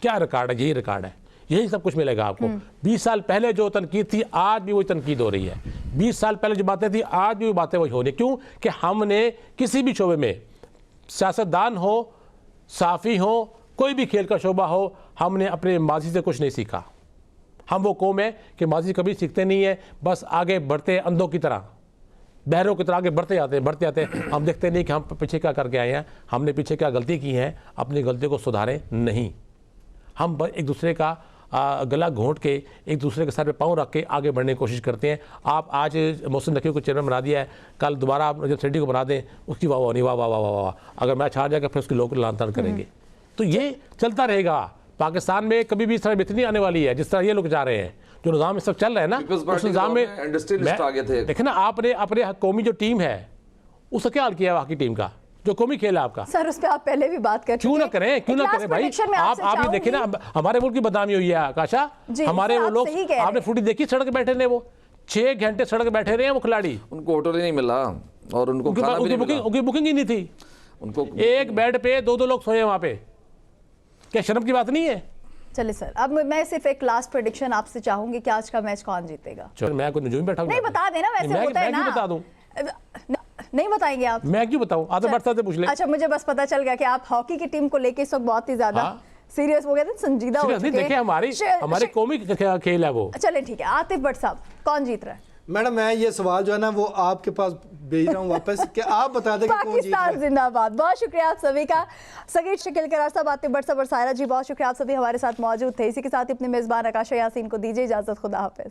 क्या रिकॉर्ड है, यही रिकॉर्ड है, यही सब कुछ मिलेगा आपको। 20 साल पहले जो तनकीद थी, आज भी वही तनकीद हो रही है। 20 साल पहले जो बातें थी, आज भी वो बातें वही हो रही। क्यों कि हमने किसी भी शोबे में, सियासतदान हो, साफ़ी हो, कोई भी खेल का शोबा हो, हमने अपने माजी से कुछ नहीं सीखा। हम वो कौम है कि माजी कभी सीखते नहीं है, बस आगे बढ़ते अंधों की तरह, बहरों की तरह आगे बढ़ते जाते हैं। हम देखते नहीं कि हम पीछे क्या करके आए हैं, हमने पीछे क्या गलती की है, अपनी गलती को सुधारें नहीं। हम एक दूसरे का गला घोंट के, एक दूसरे के सर पे पाँव रख के आगे बढ़ने की कोशिश करते हैं। आप आज मोहसिन नकवी को चेयरमैन बना दिया है, कल दोबारा आप जब सेठी को बना दें, उसकी वाह वाह नहीं, वाह वाह वाह वाह वाह, अगर मैच हार जाएगा फिर उसकी लोग लान तान करेंगे। तो ये चलता रहेगा। पाकिस्तान में कभी भी इस तरह बेहतरी आने वाली है जिस तरह ये लोग जा रहे हैं। जो निज़ाम में सब चल रहा है ना, उस निज़ाम में देखें ना, आपने अपने कौमी जो टीम है उसका क्या हाल किया है, हॉकी टीम का जो कौमी खेल है आपका। सर उस पर आप पहले भी बात कर क्यों ना करें, क्यों ना करें भाई। आप ये देखें ना, हमारे मुल्क की बदनामी हुई है आकाशा। हमारे वो लोग, आपने फुटेज देखी, सड़क बैठे रहे, वो 6 घंटे सड़क बैठे रहे हैं वो खिलाड़ी, उनको होटल ही नहीं मिला और उनको खाना भी नहीं मिला। उनकी बुकिंग ही नहीं थी, उनको एक बेड पे 2-2 लोग सोए वहाँ पे। क्या शर्म की बात नहीं है? चलिए सर, अब मैं सिर्फ एक लास्ट प्रेडिक्शन आपसे चाहूंगी कि आज का मैच कौन जीतेगा। चलो मैं कोई नजूम बैठा हूं, नहीं बता देना, वैसे होता है ना। मैं बता दूं, नहीं बताएंगे आप? मैं क्यों बताऊं, आतिफ भट्ट से पूछ ले। अच्छा, मुझे बस पता चल गया कि आप हॉकी की टीम को लेके इस वक्त बहुत ही ज्यादा सीरियस हो गए थे, संजीदा हो चुके हैं। देखिए हमारे कौमी खेल है वो। चलिए ठीक है, आतिफ भट्ट साहब कौन जीत रहा है? मैडम मैं ये सवाल जो है ना वो आपके पास भेज रहा हूँ वापस कि आप बता दें कि कौन जीत रहा है। पाकिस्तान जिंदाबाद। बहुत शुक्रिया आप सभी का। सगीर शकील करार साहब, आतिफ भट्ट साहब और सायरा जी, बहुत शुक्रिया, आप सभी हमारे साथ मौजूद थे। इसी के साथ ही अपने मेजबान आकाशा यासीन को दीजिए इजाजत। खुदा हाफिज।